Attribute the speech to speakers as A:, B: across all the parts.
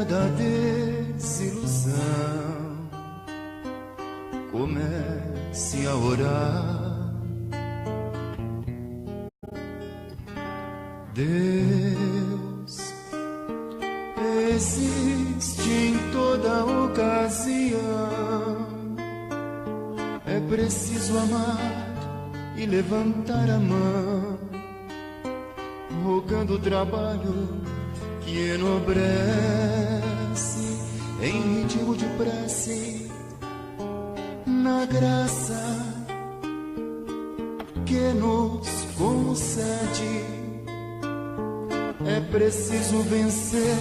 A: da desilusão, comece a orar. Deus existe em toda ocasião. É preciso amar e levantar a mão, rogando o trabalho que enobrece, em ritmo de prece, na graça que nos concede. É preciso vencer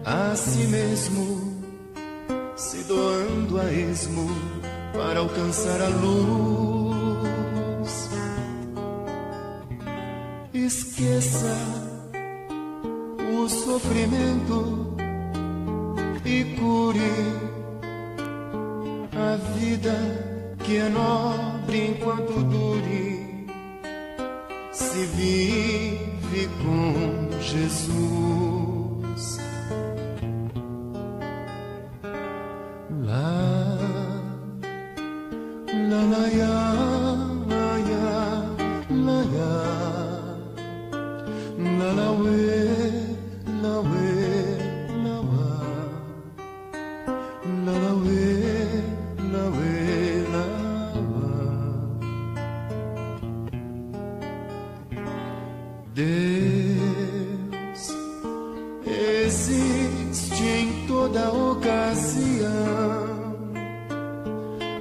A: a si mesmo, se doando a esmo para alcançar a luz. Esqueça o sofrimento e cure a vida que é nobre enquanto dure. Se vive com Jesus, lá, lá, lá, lá, lá, lá, lá, ué, lá, ué, lá, lá, lá, ué, lá, ué, lá. Deus existe em toda ocasião.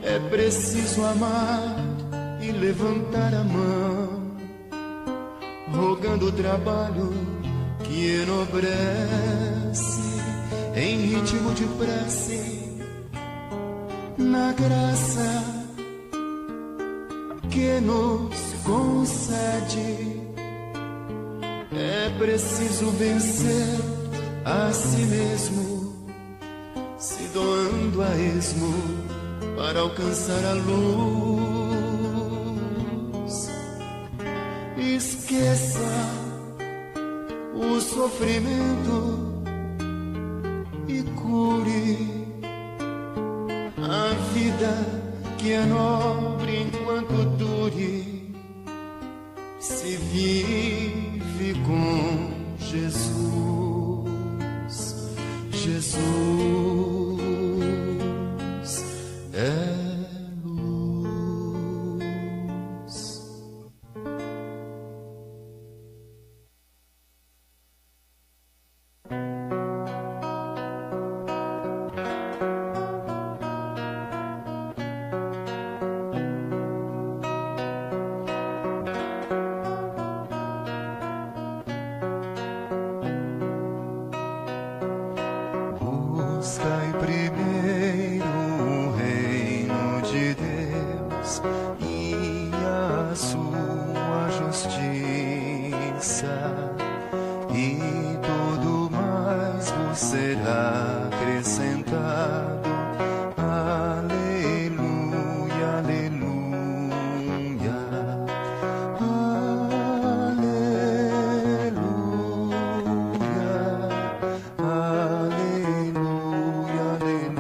A: É preciso amar e levantar a mão, rogando o trabalho que enobrece, em ritmo de prece, na graça que nos concede. É preciso vencer a si mesmo, se doando a esmo para alcançar a luz. Esqueça o sofrimento e cure a vida que é nobre enquanto dure. Se vive com Jesus, Jesus é luz. Buscai primeiro o reino de Deus e a sua justiça, e tudo mais vos será acrescentado. Aleluia, aleluia, aleluia, aleluia.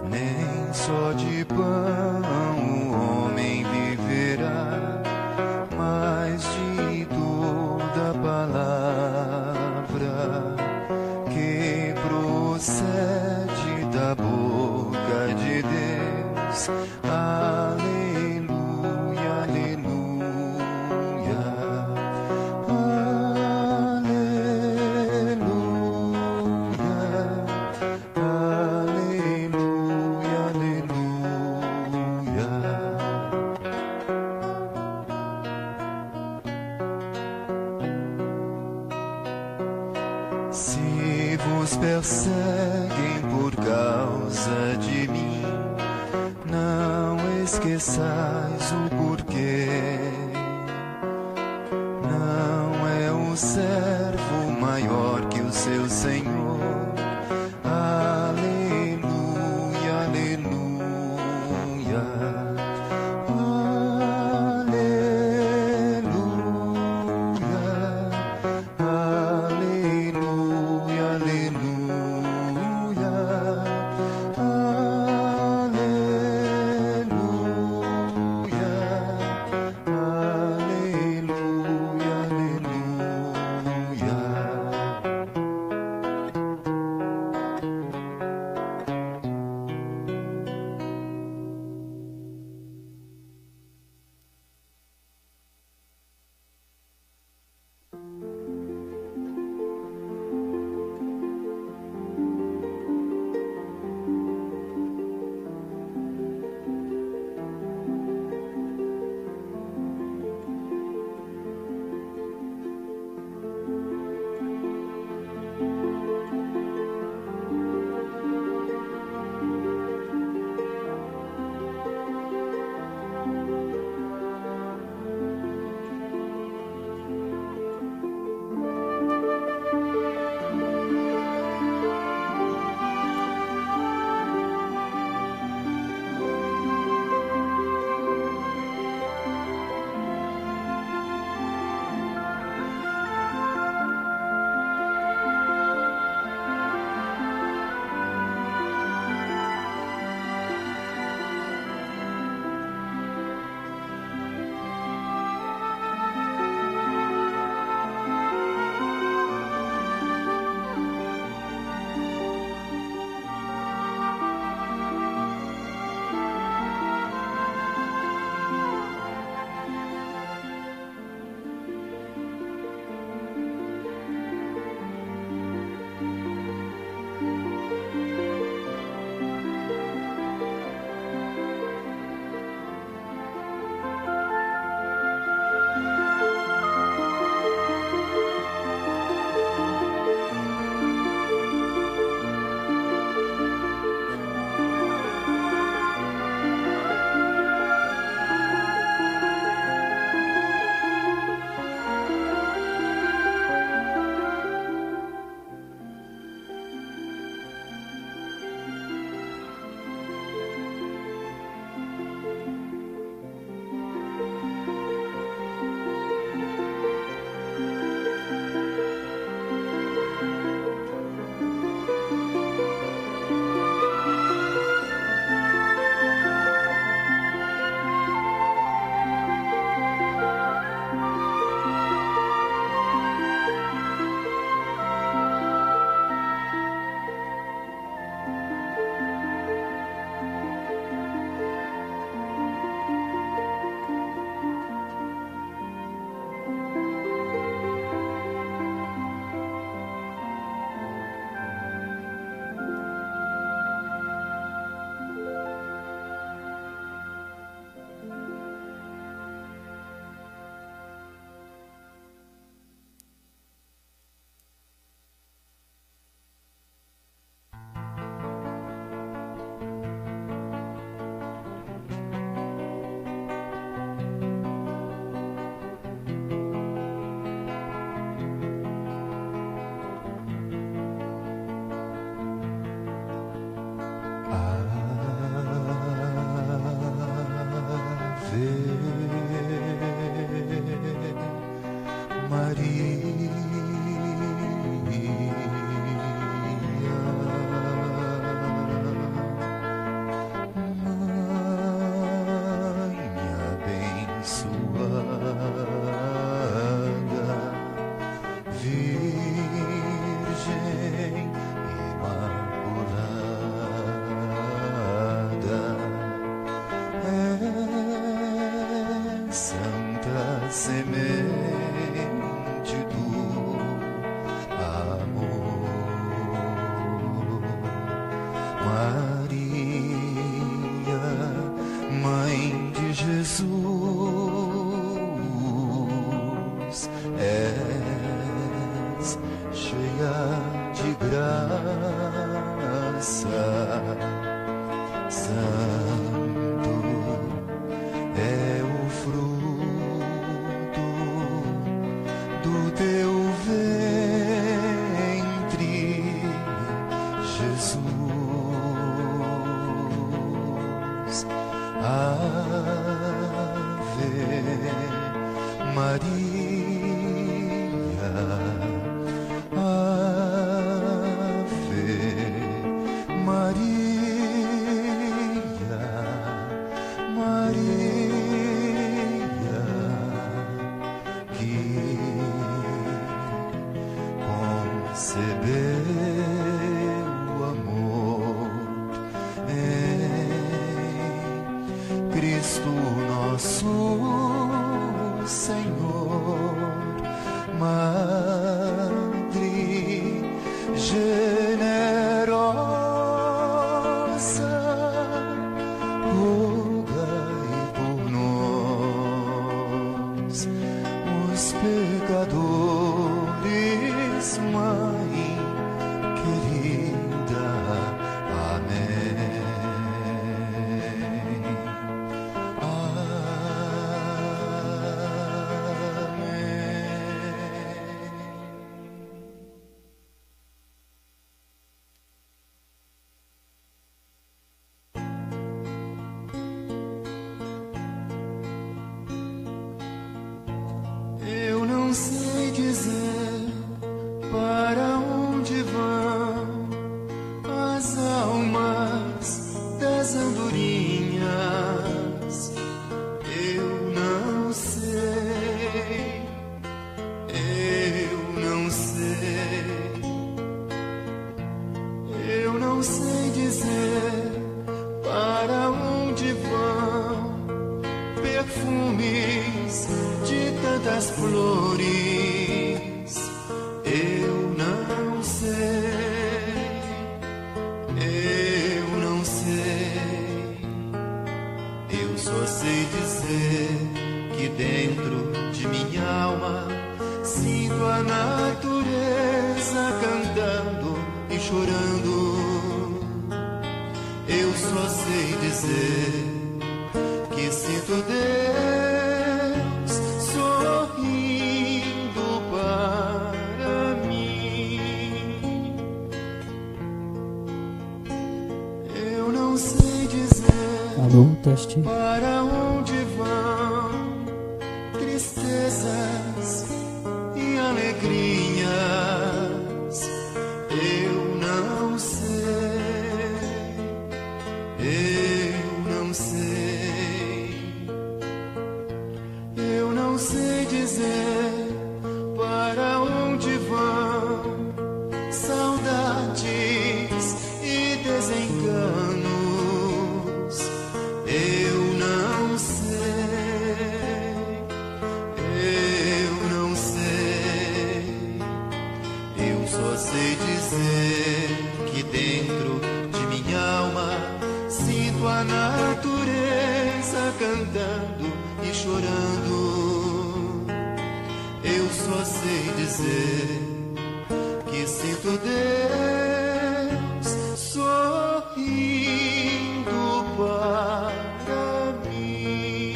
A: Nem só de pão o homem viverá, mas de toda palavra que procede da boca de Deus. Aleluia, aleluia, aleluia, aleluia, aleluia. Se vos perseguem por causa de mim, não esqueçais o porquê. Não é o servo maior que o seu Senhor. Aleluia, aleluia, santa semente do amor. Maria, Mãe de Jesus, és cheia de graça. Santo é o fruto do teu ventre, Jesus. Ave Maria, Ave Maria. Maria, que concebeu o amor em Cristo nosso Senhor. Madre generosa, os pecadores, Mãe querida. Amém. Eu não sei dizer para onde vão as almas das andorinhas. Eu não sei, eu não sei, eu não sei dizer para onde vão perfumes de tantas flores. Eu não sei, eu não sei. Eu só sei dizer que dentro de minha alma sinto a natureza cantando e chorando. Eu só sei dizer que sinto Deus sorrindo para mim. Eu não sei dizer para onde vão tristezas e alegrias. Eu não sei, eu não sei. Eu não sei dizer para onde vão saudades e desenganos. Eu não sei, eu não sei. Eu só sei dizer que dentro de minha alma sinto a natureza cantando e chorando. Eu só sei dizer que sinto Deus sorrindo para mim.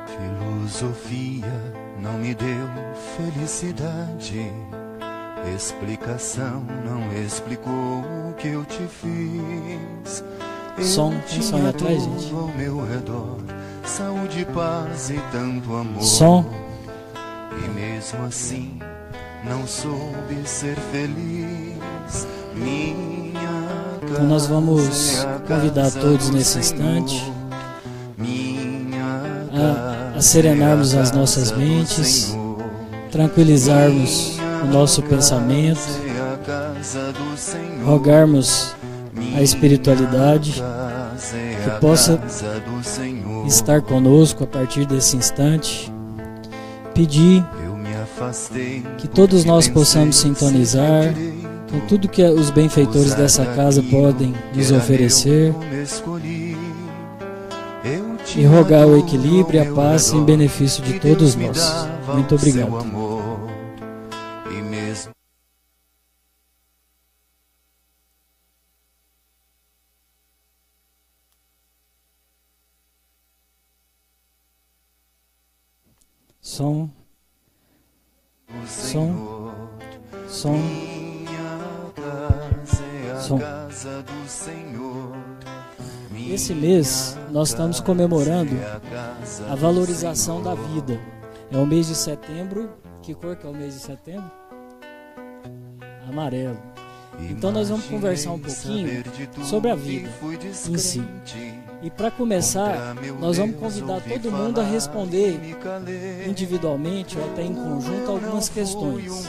A: Filosofia não me deu felicidade, explicação não explicou o que eu te fiz.
B: Tem som aí atrás, gente?
A: Ao meu redor, saúde, paz e tanto amor.
B: Som.
A: E mesmo assim não soube ser feliz. Minha casa
B: Então nós vamos convidar todos nesse instante
A: minha
B: a
A: casa
B: serenarmos
A: é a
B: as nossas
A: casa do
B: mentes,
A: Senhor.
B: tranquilizarmos o nosso pensamento,
A: Casa é a casa do Senhor.
B: rogarmos a espiritualidade
A: Casa é
B: que
A: a
B: possa
A: casa do Senhor.
B: estar conosco a partir desse instante, pedir
A: Eu me afastei
B: que todos nós
A: porque
B: possamos
A: pensei
B: sintonizar
A: sem direito.
B: com tudo que os benfeitores
A: Usar
B: dessa casa
A: daquilo
B: podem
A: que
B: nos
A: era
B: oferecer
A: meu como escolhi. Eu
B: e
A: tinha
B: rogar o
A: tudo
B: equilíbrio e
A: ao
B: a
A: meu
B: paz em
A: redor,
B: benefício de
A: e
B: todos
A: Deus me
B: nós.
A: dava
B: Muito
A: o seu
B: obrigado.
A: amor. E mesmo
B: Som,
A: o
B: som,
A: Senhor,
B: som,
A: minha casa é a
B: som.
A: casa do Senhor.
B: Esse mês nós estamos comemorando
A: É a casa
B: a valorização da vida. É o mês de setembro. Que cor que é o mês de setembro? Amarelo. Então nós vamos conversar um pouquinho sobre a vida em si. E para começar, nós vamos convidar todo mundo a responder individualmente ou até em conjunto algumas questões.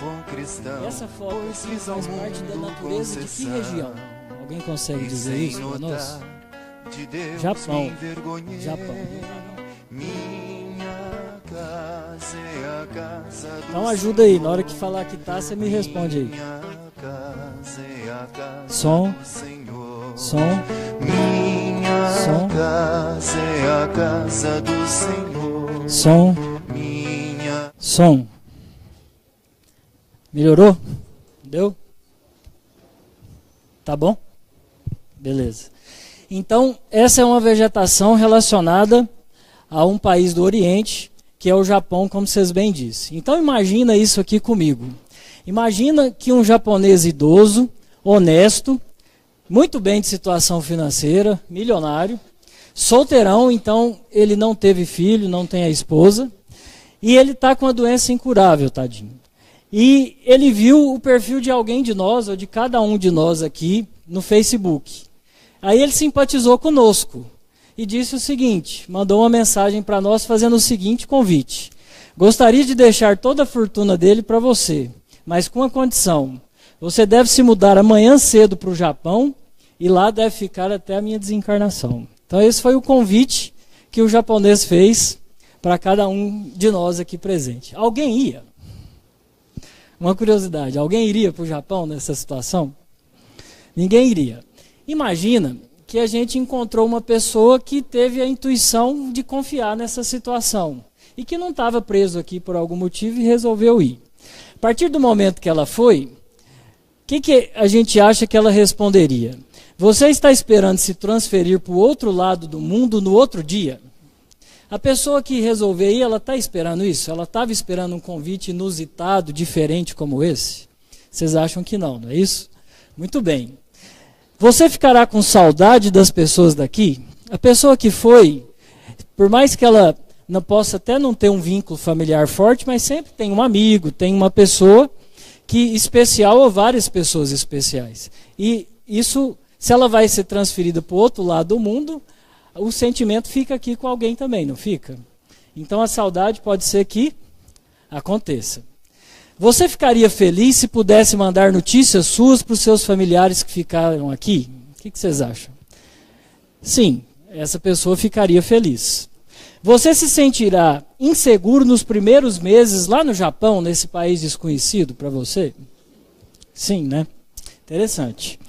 B: Essa foto aqui faz parte da natureza de que região? Alguém consegue dizer isso para nós? Japão. Japão. Então ajuda aí, na hora que falar que tá, você me responde aí. Som, som, som,
A: casa é a casa do Senhor.
B: som,
A: Minha
B: som. Melhorou? Deu? Tá bom? Beleza. Então, essa é uma vegetação relacionada a um país do Oriente, que é o Japão, como vocês bem disseram. Então, imagina isso aqui comigo. Imagina que um japonês idoso, honesto, muito bem de situação financeira, milionário, solteirão, então ele não teve filho, não tem a esposa, e ele está com uma doença incurável, tadinho. E ele viu o perfil de alguém de nós, ou de cada um de nós aqui, no Facebook. Aí ele simpatizou conosco e disse o seguinte, mandou uma mensagem para nós fazendo o seguinte convite. Gostaria de deixar toda a fortuna dele para você, mas com uma condição. Você deve se mudar amanhã cedo para o Japão e lá deve ficar até a minha desencarnação. Então esse foi o convite que o japonês fez para cada um de nós aqui presente. Alguém ia? Uma curiosidade, alguém iria para o Japão nessa situação? Ninguém iria. Imagina que a gente encontrou uma pessoa que teve a intuição de confiar nessa situação e que não estava preso aqui por algum motivo e resolveu ir. A partir do momento que ela foi, o que a gente acha que ela responderia? Você está esperando se transferir para o outro lado do mundo no outro dia? A pessoa que resolveu ir, ela está esperando isso? Ela estava esperando um convite inusitado, diferente como esse? Vocês acham que não, não é isso? Muito bem. Você ficará com saudade das pessoas daqui? A pessoa que foi, por mais que ela não possa até não ter um vínculo familiar forte, mas sempre tem um amigo, tem uma pessoa que especial ou várias pessoas especiais. E isso, se ela vai ser transferida para o outro lado do mundo, o sentimento fica aqui com alguém também, não fica? Então a saudade pode ser que aconteça. Você ficaria feliz se pudesse mandar notícias suas para os seus familiares que ficaram aqui? O que vocês acham? Sim, essa pessoa ficaria feliz. Você se sentirá inseguro nos primeiros meses lá no Japão, nesse país desconhecido para você? Sim, né? Interessante.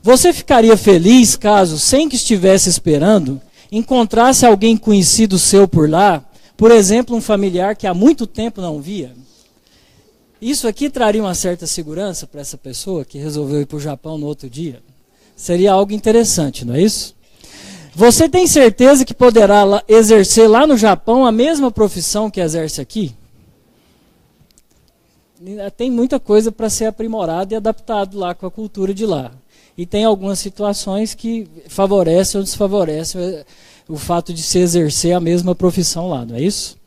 B: Você ficaria feliz caso, sem que estivesse esperando, encontrasse alguém conhecido seu por lá, por exemplo, um familiar que há muito tempo não via? Isso aqui traria uma certa segurança para essa pessoa que resolveu ir para o Japão no outro dia? Seria algo interessante, não é isso? Você tem certeza que poderá exercer lá no Japão a mesma profissão que exerce aqui? Tem muita coisa para ser aprimorada e adaptado lá com a cultura de lá. E tem algumas situações que favorecem ou desfavorecem o fato de se exercer a mesma profissão lá, não é isso?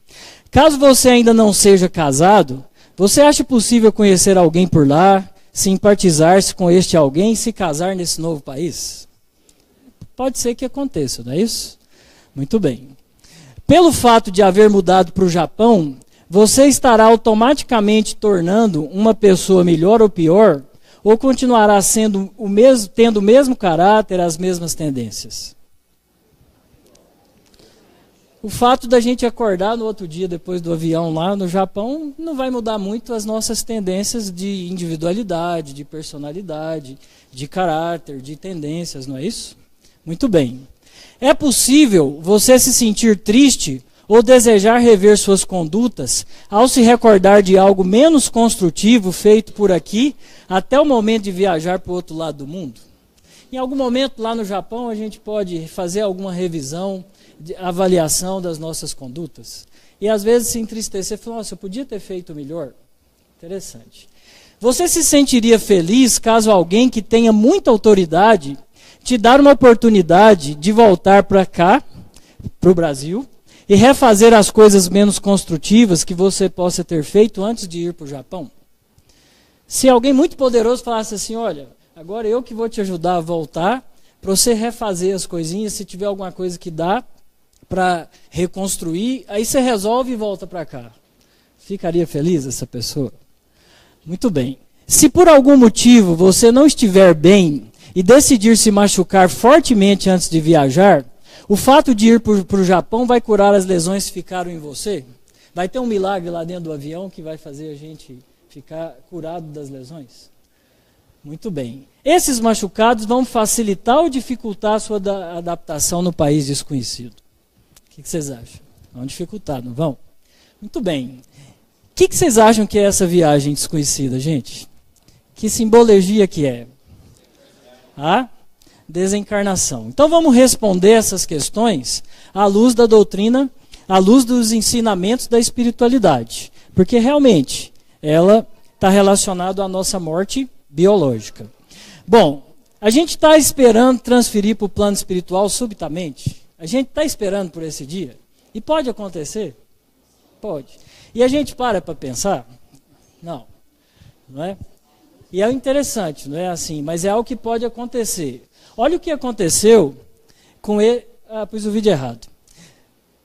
B: Caso você ainda não seja casado, você acha possível conhecer alguém por lá, simpatizar-se com este alguém e se casar nesse novo país? Pode ser que aconteça, não é isso? Muito bem. pelo fato de haver mudado para o Japão, você estará automaticamente tornando uma pessoa melhor ou pior, ou continuará sendo tendo o mesmo caráter, as mesmas tendências? O fato da gente acordar no outro dia, depois do avião lá no Japão, não vai mudar muito as nossas tendências de individualidade, de personalidade, de caráter, de tendências, não é isso? Muito bem. É possível você se sentir triste ou desejar rever suas condutas ao se recordar de algo menos construtivo feito por aqui até o momento de viajar para o outro lado do mundo? Em algum momento lá no Japão a gente pode fazer alguma revisão, avaliação das nossas condutas e às vezes se entristecer e falar, nossa, eu podia ter feito melhor. Interessante. Você se sentiria feliz caso alguém que tenha muita autoridade te dar uma oportunidade de voltar para cá, para o Brasil, e refazer as coisas menos construtivas que você possa ter feito antes de ir para o Japão? Se alguém muito poderoso falasse assim, olha, agora eu que vou te ajudar a voltar, para você refazer as coisinhas, se tiver alguma coisa que dá para reconstruir, aí você resolve e volta para cá. Ficaria feliz essa pessoa? Muito bem. Se por algum motivo você não estiver bem e decidir se machucar fortemente antes de viajar, o fato de ir para o Japão vai curar as lesões que ficaram em você? Vai ter um milagre lá dentro do avião que vai fazer a gente ficar curado das lesões? Muito bem. Esses machucados vão facilitar ou dificultar a sua adaptação no país desconhecido? O que vocês acham? Vão dificultar, não vão? Muito bem. O que vocês acham que é essa viagem desconhecida, gente? Que simbologia que é? A desencarnação. Então vamos responder essas questões à luz da doutrina, à luz dos ensinamentos da espiritualidade. Porque realmente ela está relacionada à nossa morte biológica. Bom, a gente está esperando transferir para o plano espiritual subitamente? A gente está esperando por esse dia? E pode acontecer? Pode. E a gente para pensar? Não. Não é? E é interessante, não é assim, mas é algo que pode acontecer. Olha o que aconteceu com ele. Ah, pus o vídeo errado.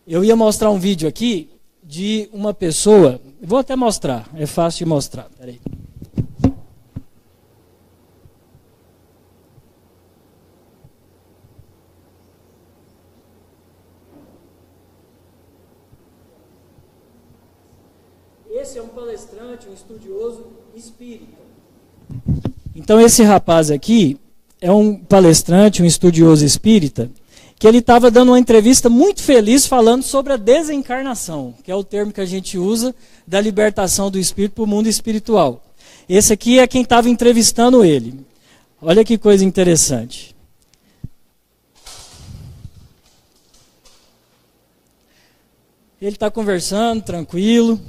B: Eu ia mostrar um vídeo aqui de uma pessoa. Vou até mostrar, é fácil de mostrar. Peraí. Esse é um palestrante, um estudioso espírita. Então esse rapaz aqui é um palestrante, um estudioso espírita, que ele estava dando uma entrevista muito feliz falando sobre a desencarnação, que é o termo que a gente usa da libertação do espírito para o mundo espiritual. Esse aqui é quem estava entrevistando ele. Olha que coisa interessante. Ele está conversando, tranquilo.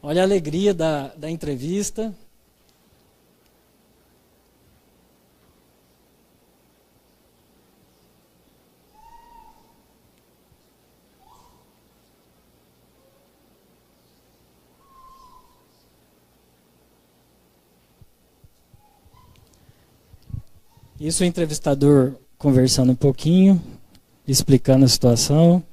B: Olha a alegria da entrevista. Isso o entrevistador conversando um pouquinho, explicando a situação.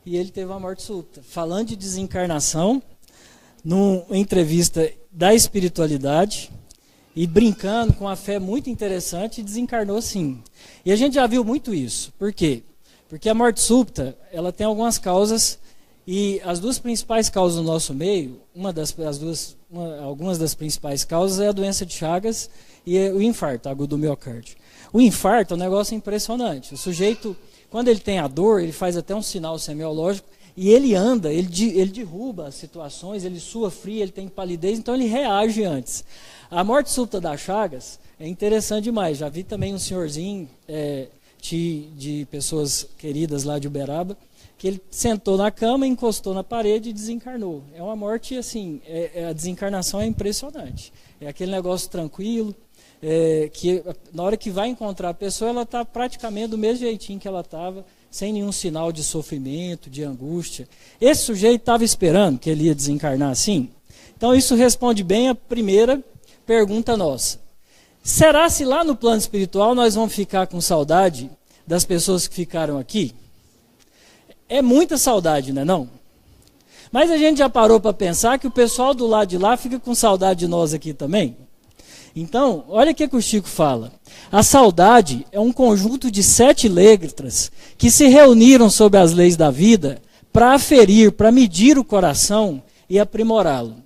B: E ele teve uma morte súbita. Falando de desencarnação, numa entrevista da espiritualidade, e brincando com a fé muito interessante, desencarnou sim. E a gente já viu muito isso. Por quê? Porque a morte súbita, ela tem algumas causas, e as duas principais causas no nosso meio, algumas das principais causas é a doença de Chagas e o infarto agudo do miocárdio. O infarto é um negócio impressionante. O sujeito, quando ele tem a dor, ele faz até um sinal semiológico e ele anda, ele derruba as situações, ele sua frio, ele tem palidez, então ele reage antes. A morte súbita da Chagas é interessante demais. Já vi também um senhorzinho, de pessoas queridas lá de Uberaba, que ele sentou na cama, encostou na parede e desencarnou. É uma morte, assim, a desencarnação é impressionante. É aquele negócio tranquilo, que na hora que vai encontrar a pessoa, ela está praticamente do mesmo jeitinho que ela estava, sem nenhum sinal de sofrimento, de angústia. Esse sujeito estava esperando que ele ia desencarnar assim? Então isso responde bem a primeira pergunta nossa. Será se lá no plano espiritual nós vamos ficar com saudade das pessoas que ficaram aqui? É muita saudade, não é não? Mas a gente já parou para pensar que o pessoal do lado de lá fica com saudade de nós aqui também? Então, olha o que o Chico fala. A saudade é um conjunto de 7 letras que se reuniram sob as leis da vida para aferir, para medir o coração e aprimorá-lo.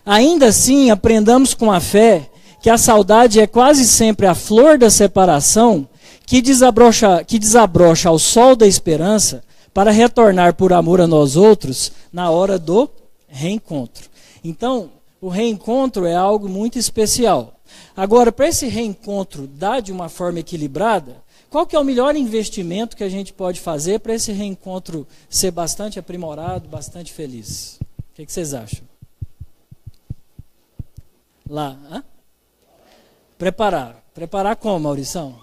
B: Ainda assim, aprendamos com a fé que a saudade é quase sempre a flor da separação que desabrocha ao sol da esperança para retornar por amor a nós outros na hora do reencontro. Então, o reencontro é algo muito especial. Agora, para esse reencontro dar de uma forma equilibrada, qual que é o melhor investimento que a gente pode fazer para esse reencontro ser bastante aprimorado, bastante feliz? O que vocês acham? Lá, Preparar. Preparar como, Maurição?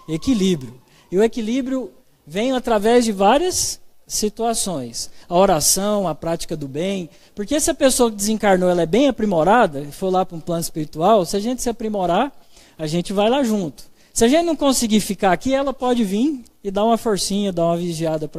B: Equilíbrio. E o equilíbrio vem através de várias situações. A oração, a prática do bem. Porque se a pessoa que desencarnou ela é bem aprimorada, e for lá para um plano espiritual, se a gente se aprimorar, a gente vai lá junto. Se a gente não conseguir ficar aqui, ela pode vir e dar uma forcinha, dar uma vigiada,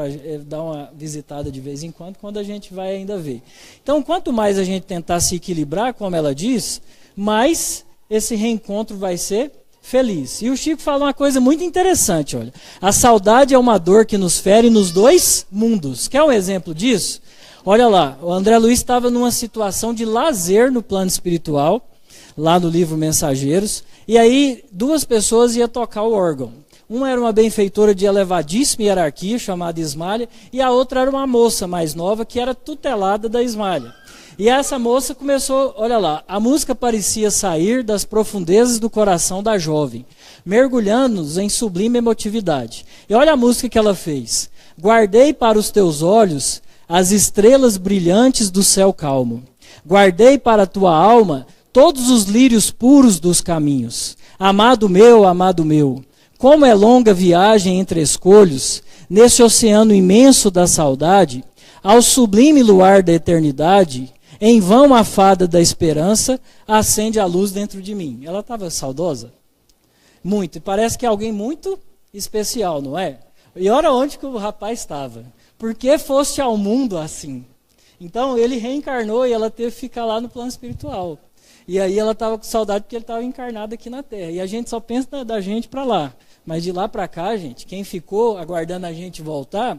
B: dar uma visitada de vez em quando a gente vai ainda ver. Então, quanto mais a gente tentar se equilibrar, como ela diz, mais esse reencontro vai ser feliz. E o Chico fala uma coisa muito interessante, olha. A saudade é uma dor que nos fere nos 2 mundos. Quer um exemplo disso? Olha lá, o André Luiz estava numa situação de lazer no plano espiritual, lá no livro Mensageiros, e aí 2 pessoas iam tocar o órgão. Uma era uma benfeitora de elevadíssima hierarquia, chamada Ismália, e a outra era uma moça mais nova, que era tutelada da Ismália. E essa moça começou, olha lá, a música parecia sair das profundezas do coração da jovem, mergulhando-nos em sublime emotividade. E olha a música que ela fez. Guardei para os teus olhos as estrelas brilhantes do céu calmo. Guardei para a tua alma todos os lírios puros dos caminhos. Amado meu, como é longa a viagem entre escolhos, nesse oceano imenso da saudade, ao sublime luar da eternidade, em vão a fada da esperança acende a luz dentro de mim. Ela estava saudosa? Muito. E parece que é alguém muito especial, não é? E olha onde que o rapaz estava. Por que foste ao mundo assim? Então ele reencarnou e ela teve que ficar lá no plano espiritual. E aí ela estava com saudade porque ele estava encarnado aqui na Terra. E a gente só pensa da gente para lá. Mas de lá para cá, gente, quem ficou aguardando a gente voltar,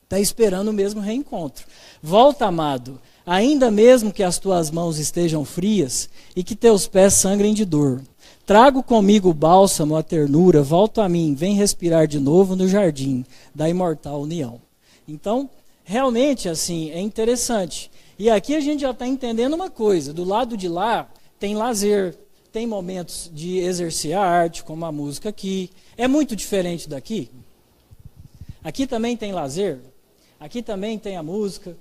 B: está esperando o mesmo reencontro. Volta, amado, ainda mesmo que as tuas mãos estejam frias e que teus pés sangrem de dor. Trago comigo o bálsamo, a ternura, volto a mim, vem respirar de novo no jardim da imortal união. Então, realmente, assim, é interessante. E aqui a gente já está entendendo uma coisa, do lado de lá tem lazer, tem momentos de exercer a arte, como a música aqui. É muito diferente daqui? Aqui também tem lazer? Aqui também tem a música?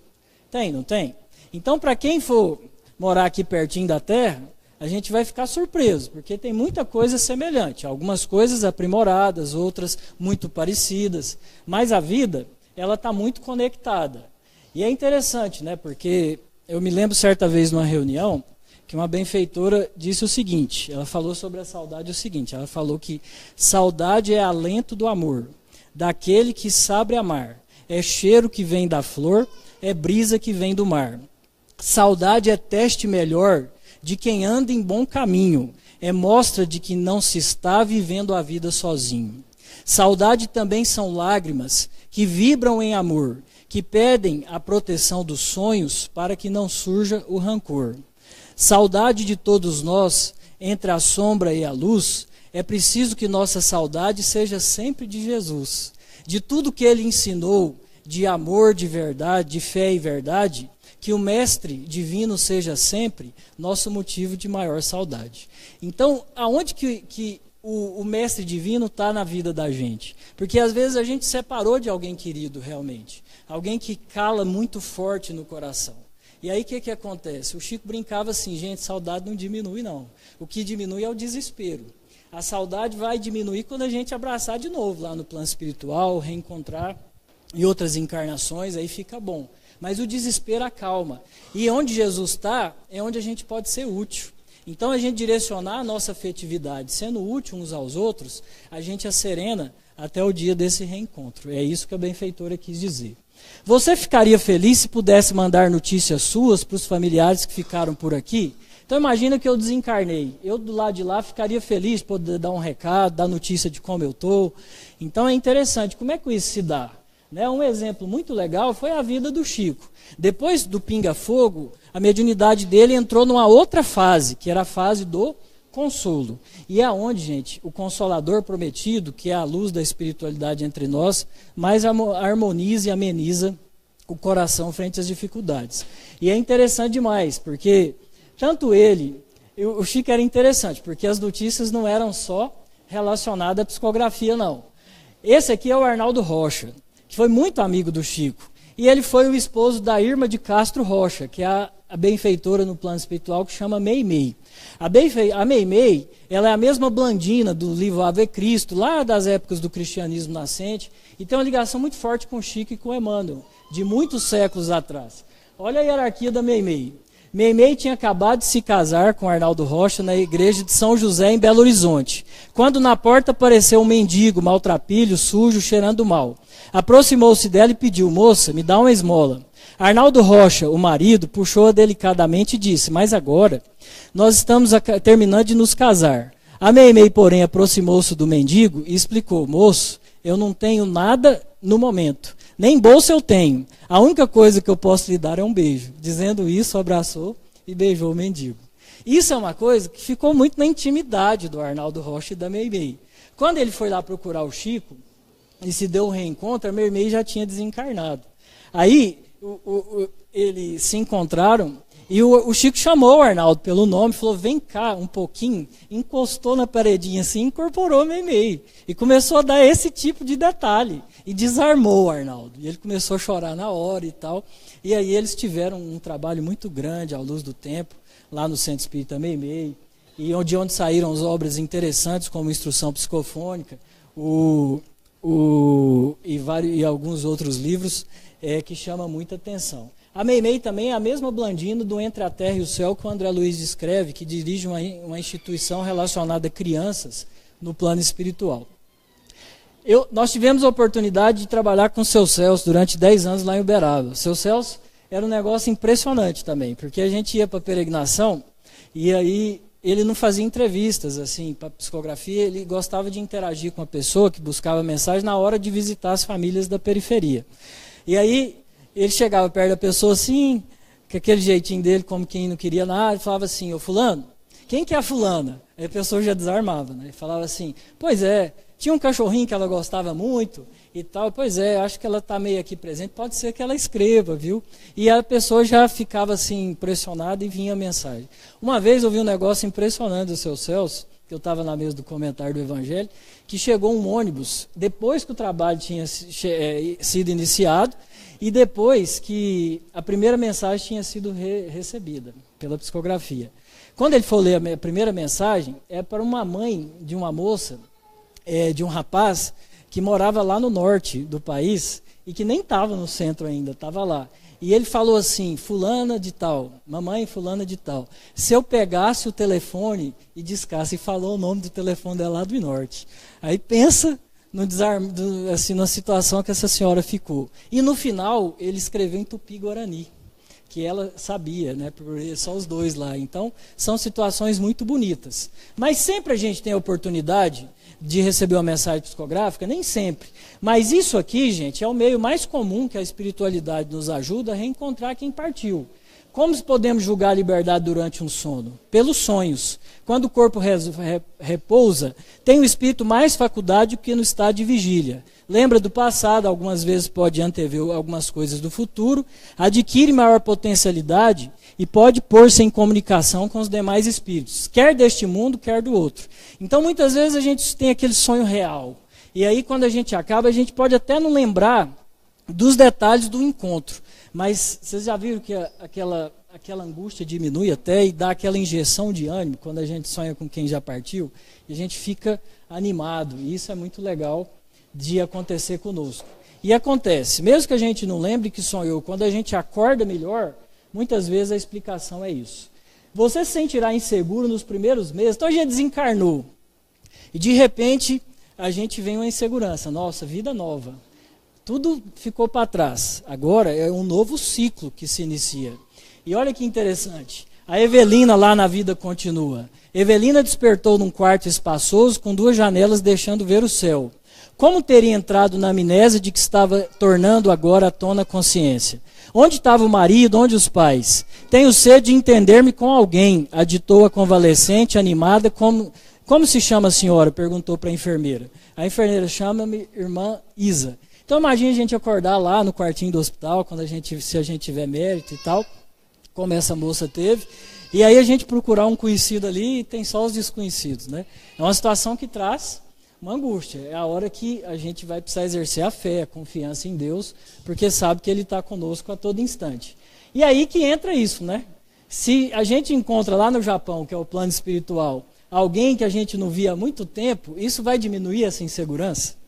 B: Tem, não tem? Então, para quem for morar aqui pertinho da Terra, a gente vai ficar surpreso, porque tem muita coisa semelhante. Algumas coisas aprimoradas, outras muito parecidas. Mas a vida, ela está muito conectada. E é interessante, né? Porque eu me lembro certa vez numa reunião, que uma benfeitora disse o seguinte, ela falou sobre a saudade o seguinte, ela falou que saudade é alento do amor, daquele que sabe amar, é cheiro que vem da flor, é brisa que vem do mar. Saudade é teste melhor de quem anda em bom caminho, é mostra de que não se está vivendo a vida sozinho. Saudade também são lágrimas que vibram em amor, que pedem a proteção dos sonhos para que não surja o rancor. Saudade de todos nós, entre a sombra e a luz, é preciso que nossa saudade seja sempre de Jesus. De tudo que ele ensinou, de amor, de verdade, de fé e verdade, que o Mestre Divino seja sempre nosso motivo de maior saudade. Então, aonde que o mestre divino está na vida da gente. Porque às vezes a gente separou de alguém querido realmente. Alguém que cala muito forte no coração. E aí o que acontece? O Chico brincava assim, gente, saudade não diminui não. O que diminui é o desespero. A saudade vai diminuir quando a gente abraçar de novo lá no plano espiritual, reencontrar em outras encarnações, aí fica bom. Mas o desespero acalma. E onde Jesus está, é onde a gente pode ser útil. Então a gente direcionar a nossa afetividade, sendo útil uns aos outros, a gente acerena até o dia desse reencontro. É isso que a benfeitora quis dizer. Você ficaria feliz se pudesse mandar notícias suas para os familiares que ficaram por aqui? Então imagina que eu desencarnei. Eu do lado de lá ficaria feliz de poder dar um recado, dar notícia de como eu estou. Então é interessante, como é que isso se dá? Né? Um exemplo muito legal foi a vida do Chico. Depois do pinga-fogo, a mediunidade dele entrou numa outra fase, que era a fase do consolo. E é onde, gente, o Consolador prometido, que é a luz da espiritualidade entre nós, mais harmoniza e ameniza o coração frente às dificuldades. E é interessante demais, porque tanto ele, o Chico era interessante, porque as notícias não eram só relacionadas à psicografia, não. Esse aqui é o Arnaldo Rocha, que foi muito amigo do Chico. E ele foi o esposo da Irma de Castro Rocha, que é a benfeitora no plano espiritual, que chama Meimei. A Meimei, ela é a mesma Blandina do livro Ave Cristo, lá das épocas do cristianismo nascente, e tem uma ligação muito forte com o Chico e com o Emmanuel, de muitos séculos atrás. Olha a hierarquia da Meimei. Meimei tinha acabado de se casar com Arnaldo Rocha na igreja de São José, em Belo Horizonte, quando na porta apareceu um mendigo maltrapilho, sujo, cheirando mal. Aproximou-se dela e pediu: moça, me dá uma esmola. Arnaldo Rocha, o marido, puxou-a delicadamente e disse: mas agora, nós estamos terminando de nos casar. A Meimei, porém, aproximou-se do mendigo e explicou: moço, eu não tenho nada no momento, nem bolsa eu tenho. A única coisa que eu posso lhe dar é um beijo. Dizendo isso, abraçou e beijou o mendigo. Isso é uma coisa que ficou muito na intimidade do Arnaldo Rocha e da Meimei. Quando ele foi lá procurar o Chico, e se deu um reencontro, a Meimei já tinha desencarnado. Aí, eles se encontraram e o Chico chamou o Arnaldo pelo nome, falou: vem cá um pouquinho, encostou na paredinha assim, incorporou a Meimei e começou a dar esse tipo de detalhe e desarmou o Arnaldo. E ele começou a chorar na hora e tal. E aí eles tiveram um trabalho muito grande à luz do tempo, lá no Centro Espírita Meimei, e de onde saíram as obras interessantes como Instrução Psicofônica, e alguns outros livros que chamam muita atenção. A Meimei também é a mesma Blandina do Entre a Terra e o Céu que o André Luiz descreve, que dirige uma instituição relacionada a crianças no plano espiritual. Nós tivemos a oportunidade de trabalhar com o Seu Celso durante 10 anos lá em Uberaba. O Seu Celso era um negócio impressionante também, porque a gente ia para a peregrinação e aí ele não fazia entrevistas assim para psicografia, ele gostava de interagir com a pessoa que buscava mensagem na hora de visitar as famílias da periferia. E aí ele chegava perto da pessoa assim, com aquele jeitinho dele, como quem não queria nada, e falava assim: ô fulano, quem que é a fulana? Aí a pessoa já desarmava, né? Ele falava assim: pois é, tinha um cachorrinho que ela gostava muito e tal, pois é, acho que ela está meio aqui presente, pode ser que ela escreva, viu? E a pessoa já ficava assim impressionada e vinha a mensagem. Uma vez eu vi um negócio impressionante do Seu Celso, que eu estava na mesa do comentário do Evangelho, que chegou um ônibus, depois que o trabalho tinha sido iniciado, e depois que a primeira mensagem tinha sido recebida pela psicografia. Quando ele for ler a primeira mensagem, é para uma mãe de uma moça, de um rapaz, que morava lá no norte do país, e que nem estava no centro ainda, estava lá. E ele falou assim: fulana de tal, mamãe fulana de tal, se eu pegasse o telefone e discasse, e falou o nome do telefone dela lá do norte. Aí pensa assim, na situação que essa senhora ficou. E no final, ele escreveu em Tupi-Guarani, que ela sabia, né, porque só os dois lá. Então, são situações muito bonitas. Mas sempre a gente tem a oportunidade de receber uma mensagem psicográfica, nem sempre. Mas isso aqui, gente, é o meio mais comum que a espiritualidade nos ajuda a reencontrar quem partiu. como podemos julgar a liberdade durante um sono? Pelos sonhos. Quando o corpo repousa, tem o espírito mais faculdade do que no estado de vigília. Lembra do passado, algumas vezes pode antever algumas coisas do futuro, adquire maior potencialidade e pode pôr-se em comunicação com os demais espíritos, quer deste mundo, quer do outro. Então, muitas vezes a gente tem aquele sonho real. E aí, quando a gente acaba, a gente pode até não lembrar dos detalhes do encontro. Mas vocês já viram que aquela angústia diminui até e dá aquela injeção de ânimo quando a gente sonha com quem já partiu, e a gente fica animado. E isso é muito legal de acontecer conosco. E acontece, mesmo que a gente não lembre que sonhou, quando a gente acorda melhor, muitas vezes a explicação é isso. Você se sentirá inseguro nos primeiros meses, então a gente desencarnou. E de repente, a gente vem uma insegurança. Nossa, vida nova. Tudo ficou para trás. Agora é um novo ciclo que se inicia. E olha que interessante. A Evelina lá na vida continua. Evelina despertou num quarto espaçoso com 2 janelas deixando ver o céu. Como teria entrado na amnésia de que estava tornando agora à tona a consciência? Onde estava o marido? Onde os pais? Tenho sede de entender-me com alguém, aditou a convalescente, animada. Como se chama a senhora? Perguntou para a enfermeira. A enfermeira: chama-me irmã Isa. Então imagine a gente acordar lá no quartinho do hospital, se a gente tiver mérito e tal, como essa moça teve, e aí a gente procurar um conhecido ali e tem só os desconhecidos, né? É uma situação que traz uma angústia. É a hora que a gente vai precisar exercer a fé, a confiança em Deus, porque sabe que Ele está conosco a todo instante. E aí que entra isso, né? Se a gente encontra lá no Japão, que é o plano espiritual, alguém que a gente não via há muito tempo, isso vai diminuir essa insegurança?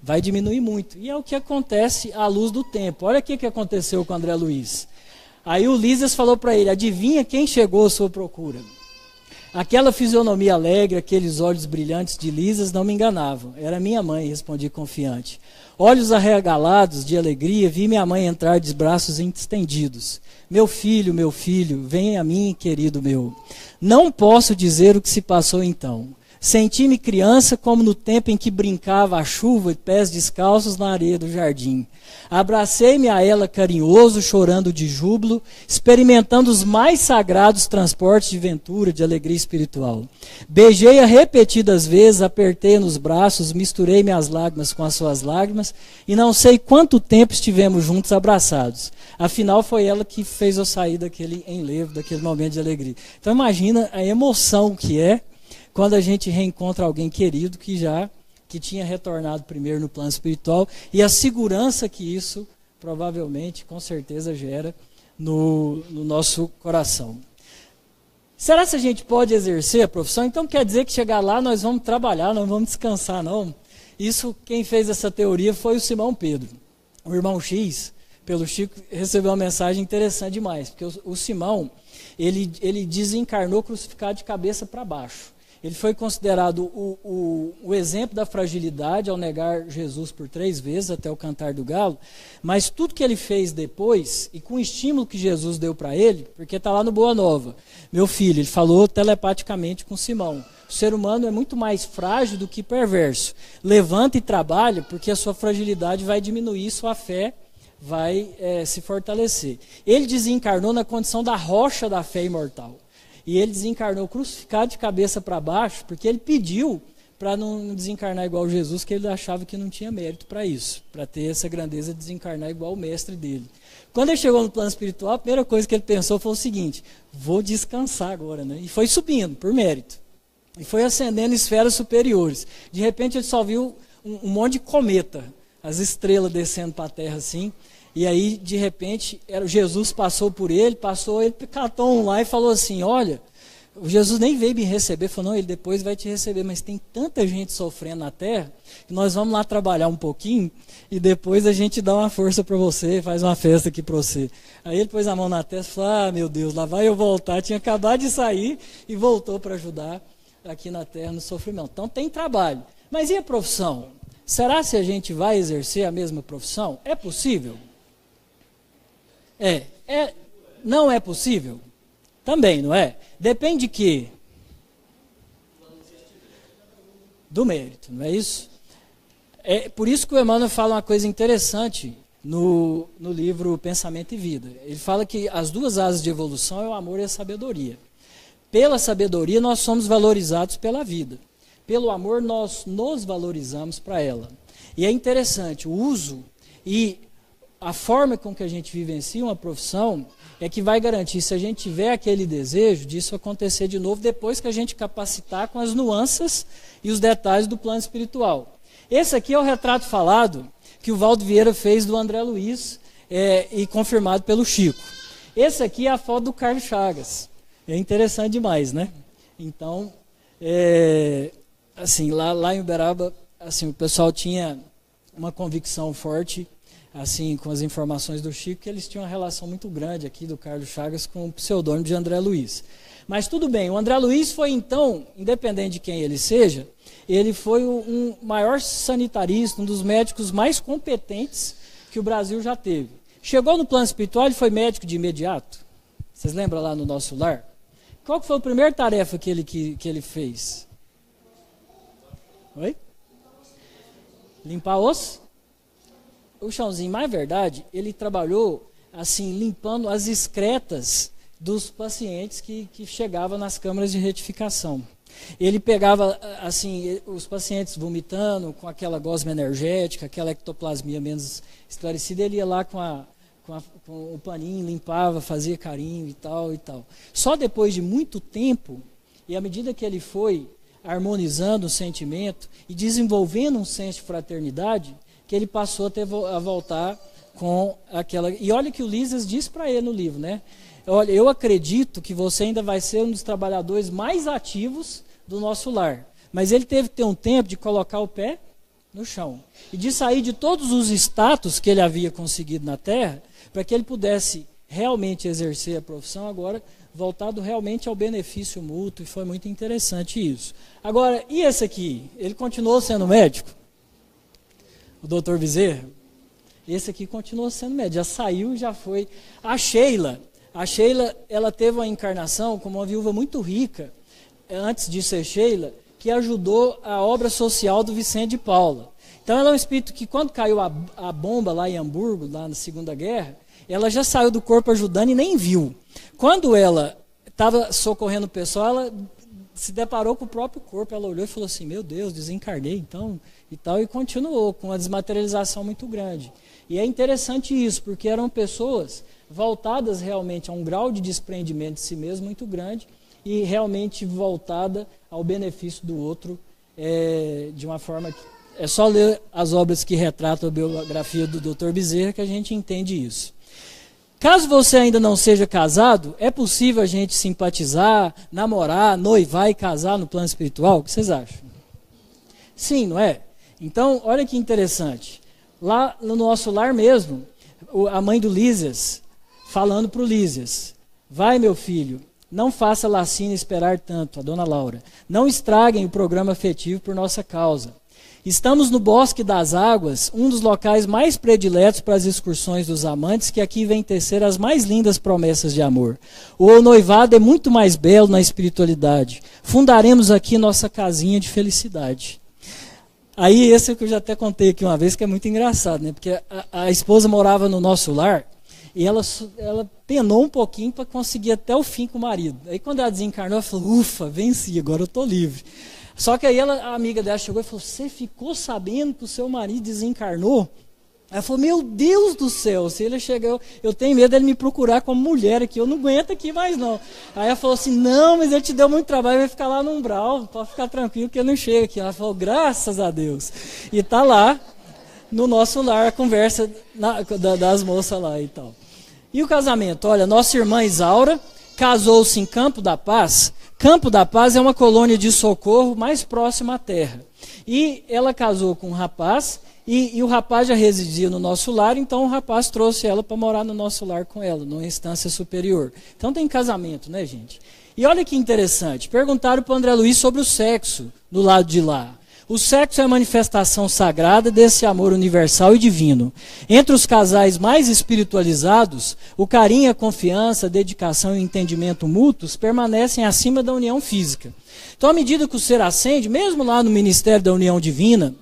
B: Vai diminuir muito. E é o que acontece à luz do tempo. Olha o que aconteceu com o André Luiz. Aí o Lísias falou para ele: adivinha quem chegou à sua procura? Aquela fisionomia alegre, aqueles olhos brilhantes de Lísias não me enganavam. Era minha mãe, respondi confiante. Olhos arregalados de alegria, vi minha mãe entrar de braços estendidos. Meu filho, vem a mim, querido meu. Não posso dizer o que se passou então. Senti-me criança como no tempo em que brincava à chuva e pés descalços na areia do jardim. Abracei-me a ela carinhoso, chorando de júbilo, experimentando os mais sagrados transportes de ventura, de alegria espiritual. Beijei-a repetidas vezes, apertei-a nos braços, misturei minhas lágrimas com as suas lágrimas e não sei quanto tempo estivemos juntos abraçados. Afinal, foi ela que fez eu sair daquele enlevo, daquele momento de alegria. Então imagina a emoção que é quando a gente reencontra alguém querido que tinha retornado primeiro no plano espiritual, e a segurança que isso provavelmente, com certeza, gera no nosso coração. Será que a gente pode exercer a profissão? Então quer dizer que chegar lá nós vamos trabalhar, não vamos descansar, não? Isso, quem fez essa teoria foi o Simão Pedro. O irmão X, pelo Chico, recebeu uma mensagem interessante demais, porque o Simão, ele desencarnou crucificado de cabeça para baixo. Ele foi considerado o exemplo da fragilidade ao negar Jesus por 3 vezes até o cantar do galo, mas tudo que ele fez depois, e com o estímulo que Jesus deu para ele, porque está lá no Boa Nova, meu filho, ele falou telepaticamente com Simão, o ser humano é muito mais frágil do que perverso, levanta e trabalha, porque a sua fragilidade vai diminuir, sua fé vai se fortalecer. Ele desencarnou na condição da rocha da fé imortal. E ele desencarnou crucificado de cabeça para baixo, porque ele pediu para não desencarnar igual Jesus, que ele achava que não tinha mérito para isso, para ter essa grandeza de desencarnar igual o mestre dele. Quando ele chegou no plano espiritual, a primeira coisa que ele pensou foi o seguinte: vou descansar agora, né? E foi subindo, por mérito. E foi ascendendo esferas superiores. De repente ele só viu um monte de cometa, as estrelas descendo para a terra assim. E aí, de repente, Jesus passou por ele, catou um lá e falou assim: olha, o Jesus nem veio me receber. Falou: não, ele depois vai te receber, mas tem tanta gente sofrendo na terra, que nós vamos lá trabalhar um pouquinho, e depois a gente dá uma força para você, faz uma festa aqui para você. Aí ele pôs a mão na testa e falou: ah, meu Deus, lá vai eu voltar. Tinha acabado de sair e voltou para ajudar aqui na terra no sofrimento. Então tem trabalho. Mas e a profissão? Será se a gente vai exercer a mesma profissão? É possível? Não é possível? Também, não é? Depende de quê? Do mérito, não é isso? É por isso que o Emmanuel fala uma coisa interessante no livro Pensamento e Vida. Ele fala que as duas asas de evolução é o amor e a sabedoria. Pela sabedoria nós somos valorizados pela vida. Pelo amor nós nos valorizamos para ela. E é interessante, o uso e a forma com que a gente vivencia uma profissão é que vai garantir, se a gente tiver aquele desejo, disso acontecer de novo depois que a gente capacitar com as nuances e os detalhes do plano espiritual. Esse aqui é o retrato falado que o Valdo Vieira fez do André Luiz e confirmado pelo Chico. Esse aqui é a foto do Carlos Chagas. É interessante demais, né? Então, assim, lá em Uberaba, assim, o pessoal tinha uma convicção forte, assim, com as informações do Chico, que eles tinham uma relação muito grande aqui do Carlos Chagas com o pseudônimo de André Luiz. Mas tudo bem, o André Luiz foi então, independente de quem ele seja, ele foi um maior sanitarista, um dos médicos mais competentes que o Brasil já teve. Chegou no plano espiritual, ele foi médico de imediato. Vocês lembram lá no Nosso Lar? Qual que foi a primeira tarefa que ele fez? Oi? Limpar o chãozinho. Mas, na verdade, ele trabalhou assim, limpando as excretas dos pacientes que chegavam nas câmaras de retificação. Ele pegava assim, os pacientes vomitando, com aquela gosma energética, aquela ectoplasmia menos esclarecida, ele ia lá com o paninho, limpava, fazia carinho e tal e tal. Só depois de muito tempo, e à medida que ele foi harmonizando o sentimento e desenvolvendo um senso de fraternidade, que ele passou a voltar com aquela... E olha que o Lísias diz para ele no livro, né? Olha, eu acredito que você ainda vai ser um dos trabalhadores mais ativos do nosso lar. Mas ele teve que ter um tempo de colocar o pé no chão. E de sair de todos os status que ele havia conseguido na Terra, para que ele pudesse realmente exercer a profissão agora, voltado realmente ao benefício mútuo, e foi muito interessante isso. Agora, e esse aqui? Ele continuou sendo médico? O doutor Bezerra? Esse aqui continuou sendo médico, já saiu, já foi. A Sheila, ela teve uma encarnação como uma viúva muito rica, antes de ser Sheila, que ajudou a obra social do Vicente de Paula. Então ela é um espírito que quando caiu a bomba lá em Hamburgo, lá na Segunda Guerra, ela já saiu do corpo ajudando e nem viu. Quando ela estava socorrendo o pessoal, ela se deparou com o próprio corpo, ela olhou e falou assim, meu Deus, desencarnei então, e tal, e continuou com uma desmaterialização muito grande. E é interessante isso, porque eram pessoas voltadas realmente a um grau de desprendimento de si mesmo muito grande e realmente voltada ao benefício do outro, de uma forma que é só ler as obras que retratam a biografia do Dr. Bezerra que a gente entende isso. Caso você ainda não seja casado, é possível a gente simpatizar, namorar, noivar e casar no plano espiritual? O que vocês acham? Sim, não é? Então, olha que interessante. Lá no Nosso Lar mesmo, a mãe do Lísias, falando para o Lísias, vai meu filho, não faça Lacina esperar tanto, a dona Laura. Não estraguem o programa afetivo por nossa causa. Estamos no Bosque das Águas, um dos locais mais prediletos para as excursões dos amantes, que aqui vem tecer as mais lindas promessas de amor. O noivado é muito mais belo na espiritualidade. Fundaremos aqui nossa casinha de felicidade. Aí esse que eu já até contei aqui uma vez, que é muito engraçado, né? Porque a esposa morava no Nosso Lar e ela penou um pouquinho para conseguir até o fim com o marido. Aí quando ela desencarnou, ela falou, ufa, venci, agora eu estou livre. Só que aí a amiga dela chegou e falou, você ficou sabendo que o seu marido desencarnou? Ela falou, meu Deus do céu, se ele chegou, eu tenho medo dele me procurar como mulher aqui, eu não aguento aqui mais não. Aí ela falou assim, não, mas ele te deu muito trabalho, vai ficar lá no umbral, pode ficar tranquilo que ele não chega aqui. Ela falou, graças a Deus. E está lá, no Nosso Lar, a conversa das moças lá e tal. E o casamento? Olha, nossa irmã Isaura casou-se em Campo da Paz. Campo da Paz é uma colônia de socorro mais próxima à terra. E ela casou com um rapaz, e o rapaz já residia no Nosso Lar, então o rapaz trouxe ela para morar no Nosso Lar com ela, numa instância superior. Então tem casamento, né, gente? E olha que interessante, perguntaram para o André Luiz sobre o sexo do lado de lá. O sexo é a manifestação sagrada desse amor universal e divino. Entre os casais mais espiritualizados, o carinho, a confiança, a dedicação e o entendimento mútuos permanecem acima da união física. Então, à medida que o ser ascende, mesmo lá no Ministério da União Divina,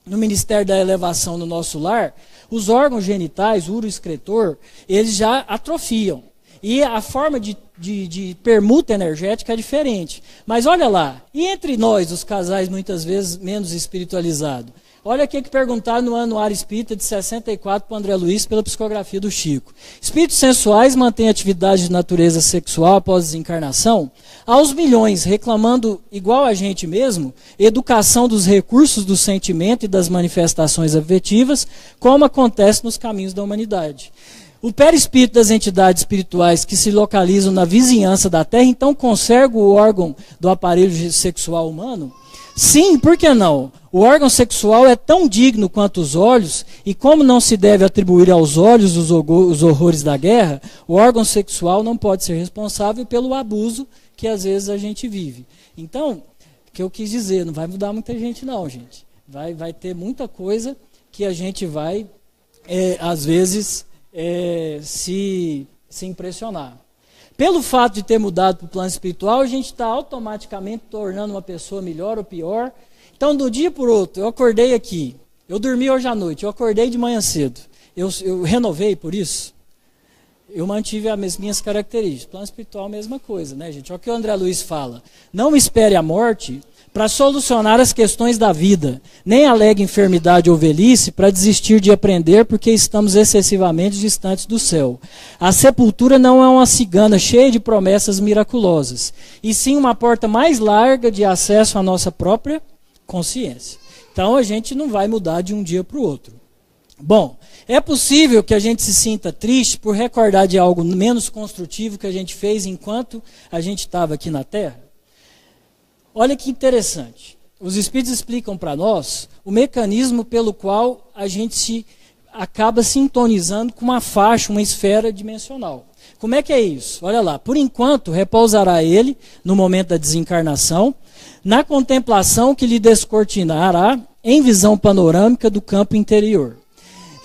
B: no Ministério da Elevação no nosso lar, os órgãos genitais, o uroexcretor, eles já atrofiam. E a forma de permuta energética é diferente. Mas olha lá, e entre nós, os casais muitas vezes menos espiritualizados? Olha o que perguntaram no Anuário Espírita de 64 para o André Luiz pela psicografia do Chico. Espíritos sensuais mantêm atividade de natureza sexual após desencarnação? Aos milhões, reclamando, igual a gente mesmo, educação dos recursos do sentimento e das manifestações afetivas, como acontece nos caminhos da humanidade. O perispírito das entidades espirituais que se localizam na vizinhança da Terra, então conserva o órgão do aparelho sexual humano? Sim, por que não? O órgão sexual é tão digno quanto os olhos, e como não se deve atribuir aos olhos os horrores da guerra, o órgão sexual não pode ser responsável pelo abuso que às vezes a gente vive. Então, o que eu quis dizer, não vai mudar muita gente não, gente. Vai ter muita coisa que a gente vai, às vezes, se impressionar. Pelo fato de ter mudado para o plano espiritual, a gente está automaticamente tornando uma pessoa melhor ou pior. Então, do dia para o outro, eu acordei aqui, eu dormi hoje à noite, eu acordei de manhã cedo, eu renovei por isso, eu mantive as minhas características. Plano espiritual, a mesma coisa, né, gente? Olha o que o André Luiz fala. Não espere a morte para solucionar as questões da vida, nem alegue enfermidade ou velhice para desistir de aprender porque estamos excessivamente distantes do céu. A sepultura não é uma cigana cheia de promessas miraculosas, e sim uma porta mais larga de acesso à nossa própria consciência. Então a gente não vai mudar de um dia para o outro. Bom, é possível que a gente se sinta triste por recordar de algo menos construtivo que a gente fez enquanto a gente estava aqui na Terra? Olha que interessante. Os Espíritos explicam para nós o mecanismo pelo qual a gente acaba sintonizando com uma faixa, uma esfera dimensional. Como é que é isso? Olha lá, por enquanto repousará ele, no momento da desencarnação, na contemplação que lhe descortinará em visão panorâmica do campo interior.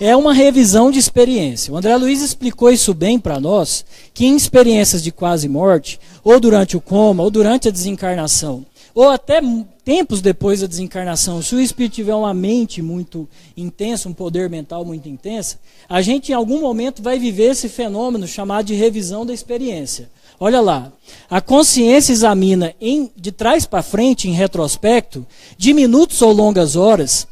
B: É uma revisão de experiência. O André Luiz explicou isso bem para nós, que em experiências de quase morte, ou durante o coma, ou durante a desencarnação, ou até tempos depois da desencarnação, se o espírito tiver uma mente muito intensa, um poder mental muito intenso, a gente em algum momento vai viver esse fenômeno chamado de revisão da experiência. Olha lá, a consciência examina de trás para frente, em retrospecto, de minutos ou longas horas,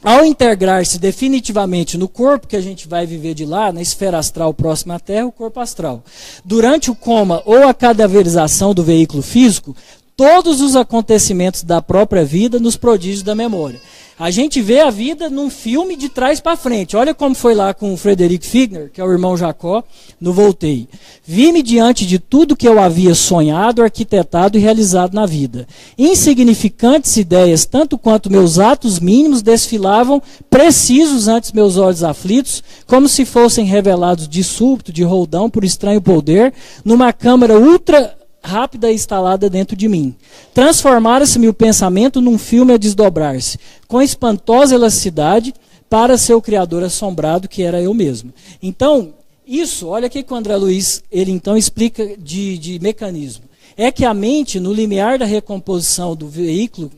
B: ao integrar-se definitivamente no corpo que a gente vai viver de lá, na esfera astral próxima à Terra, o corpo astral. Durante o coma ou a cadaverização do veículo físico, todos os acontecimentos da própria vida nos prodígios da memória. A gente vê a vida num filme de trás para frente. Olha como foi lá com o Frederick Figner, que é o irmão Jacó, no Voltei. Vi-me diante de tudo que eu havia sonhado, arquitetado e realizado na vida. Insignificantes ideias, tanto quanto meus atos mínimos, desfilavam precisos ante meus olhos aflitos, como se fossem revelados de súbito, de roldão, por estranho poder, numa câmara ultra rápida e instalada dentro de mim. Transformara-se-me o pensamento num filme a desdobrar-se, com espantosa elasticidade, para seu criador assombrado, que era eu mesmo. Então, isso, olha aqui que o André Luiz, ele então explica de mecanismo. É que a mente, no limiar da recomposição do veículo,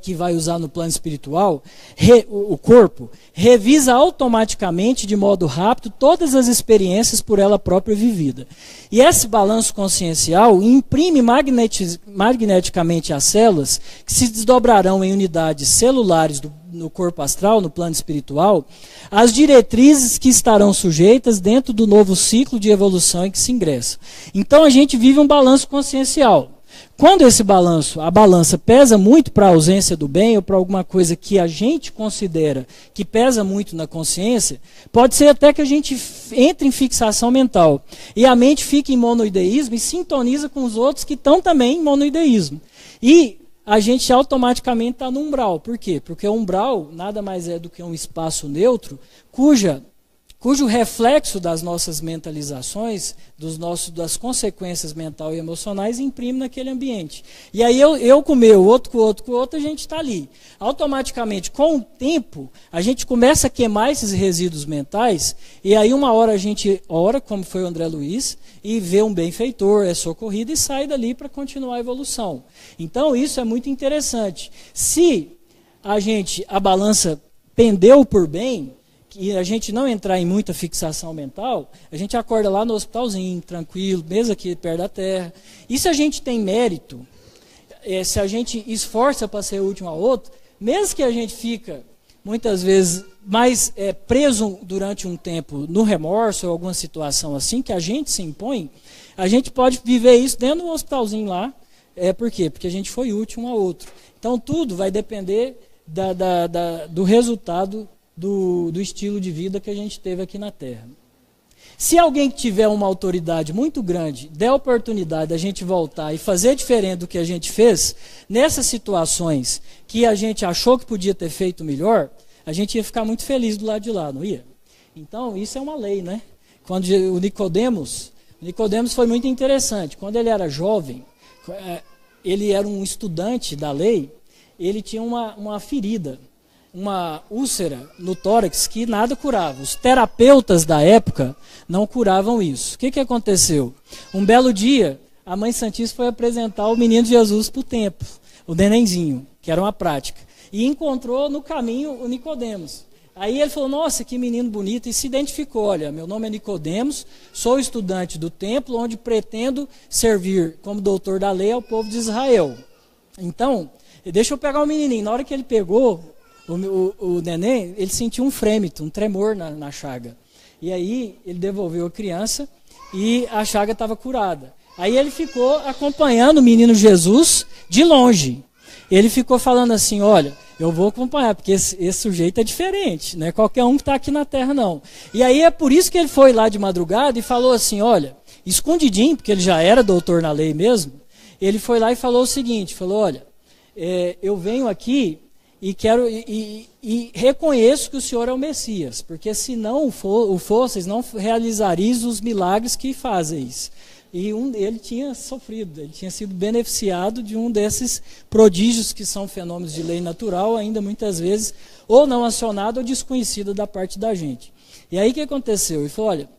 B: que vai usar no plano espiritual, o corpo, revisa automaticamente, de modo rápido, todas as experiências por ela própria vivida. E esse balanço consciencial imprime magneticamente às células, que se desdobrarão em unidades celulares no corpo astral, no plano espiritual, as diretrizes que estarão sujeitas dentro do novo ciclo de evolução em que se ingressa. Então a gente vive um balanço consciencial. Quando a balança pesa muito para a ausência do bem ou para alguma coisa que a gente considera que pesa muito na consciência, pode ser até que a gente entre em fixação mental. E a mente fica em monoideísmo e sintoniza com os outros que estão também em monoideísmo. E a gente automaticamente está no umbral. Por quê? Porque o umbral nada mais é do que um espaço neutro, cujo reflexo das nossas mentalizações, das consequências mental e emocionais, imprime naquele ambiente. E aí eu com o meu, o outro com o outro, com o outro, a gente está ali. Automaticamente, com o tempo, a gente começa a queimar esses resíduos mentais, e aí uma hora a gente ora, como foi o André Luiz, e vê um benfeitor, é socorrido e sai dali para continuar a evolução. Então isso é muito interessante. Se a balança pendeu por bem, e a gente não entrar em muita fixação mental, a gente acorda lá no hospitalzinho, tranquilo, mesmo aqui perto da terra. E se a gente tem mérito, se a gente esforça para ser útil ao outro, mesmo que a gente fica, muitas vezes, mais preso durante um tempo no remorso ou alguma situação assim, que a gente se impõe, a gente pode viver isso dentro do hospitalzinho lá. Por quê? Porque a gente foi útil um ao outro. Então tudo vai depender do resultado do estilo de vida que a gente teve aqui na Terra. Se alguém que tiver uma autoridade muito grande der a oportunidade da gente voltar e fazer diferente do que a gente fez, nessas situações que a gente achou que podia ter feito melhor, a gente ia ficar muito feliz do lado de lá, não ia? Então, isso é uma lei, né? Quando o Nicodemos foi muito interessante. Quando ele era jovem, ele era um estudante da lei, ele tinha uma ferida, uma úlcera no tórax que nada curava. Os terapeutas da época não curavam isso. O que aconteceu? Um belo dia, a Mãe Santíssima foi apresentar o menino Jesus para o templo, o nenenzinho, que era uma prática, e encontrou no caminho o Nicodemos. Aí ele falou, nossa, que menino bonito, e se identificou, olha, meu nome é Nicodemos, sou estudante do templo, onde pretendo servir como doutor da lei ao povo de Israel. Então, deixa eu pegar o menininho. Na hora que ele pegou o neném, ele sentiu um frêmito, um tremor na chaga. E aí ele devolveu a criança e a chaga estava curada. Aí ele ficou acompanhando o menino Jesus de longe. Ele ficou falando assim, olha, eu vou acompanhar, porque esse sujeito é diferente, não é qualquer um que está aqui na terra, não. E aí é por isso que ele foi lá de madrugada e falou assim, olha, escondidinho, porque ele já era doutor na lei mesmo, ele foi lá e falou o seguinte, falou, olha, eu venho aqui e quero e reconheço que o Senhor é o Messias, porque se não o fosseis, não realizarias os milagres que fazeis. E ele tinha sofrido, ele tinha sido beneficiado de um desses prodígios que são fenômenos de lei natural, ainda muitas vezes ou não acionado ou desconhecido da parte da gente. E aí o que aconteceu? Ele falou, olha,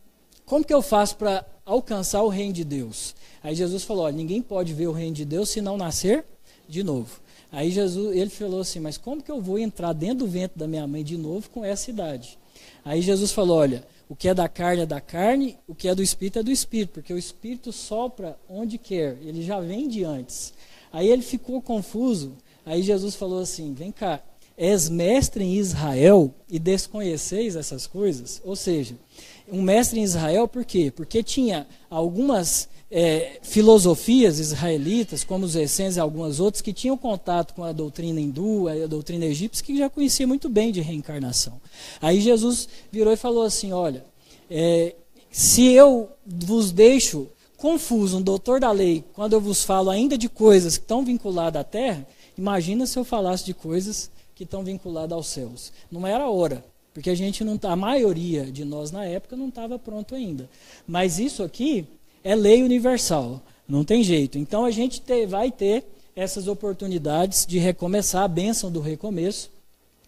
B: como que eu faço para alcançar o reino de Deus? Aí Jesus falou, olha, ninguém pode ver o reino de Deus se não nascer de novo. Aí ele falou assim, mas como que eu vou entrar dentro do ventre da minha mãe de novo com essa idade? Aí Jesus falou, olha, o que é da carne, o que é do espírito é do espírito, porque o espírito sopra onde quer, ele já vem de antes. Aí ele ficou confuso, aí Jesus falou assim, vem cá, és mestre em Israel e desconheceis essas coisas? Ou seja, um mestre em Israel por quê? Porque tinha algumas filosofias israelitas, como os essênios e algumas outras, que tinham contato com a doutrina hindu, a doutrina egípcia, que já conhecia muito bem de reencarnação. Aí Jesus virou e falou assim, olha, se eu vos deixo confuso, um doutor da lei, quando eu vos falo ainda de coisas que estão vinculadas à terra, imagina se eu falasse de coisas que estão vinculadas aos céus. Não era a hora, porque a maioria de nós na época não estava pronto ainda. Mas isso aqui é lei universal, não tem jeito. Então a gente vai ter essas oportunidades de recomeçar, a bênção do recomeço,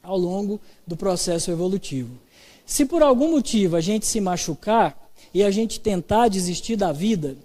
B: ao longo do processo evolutivo. Se por algum motivo a gente se machucar e a gente tentar desistir da vida,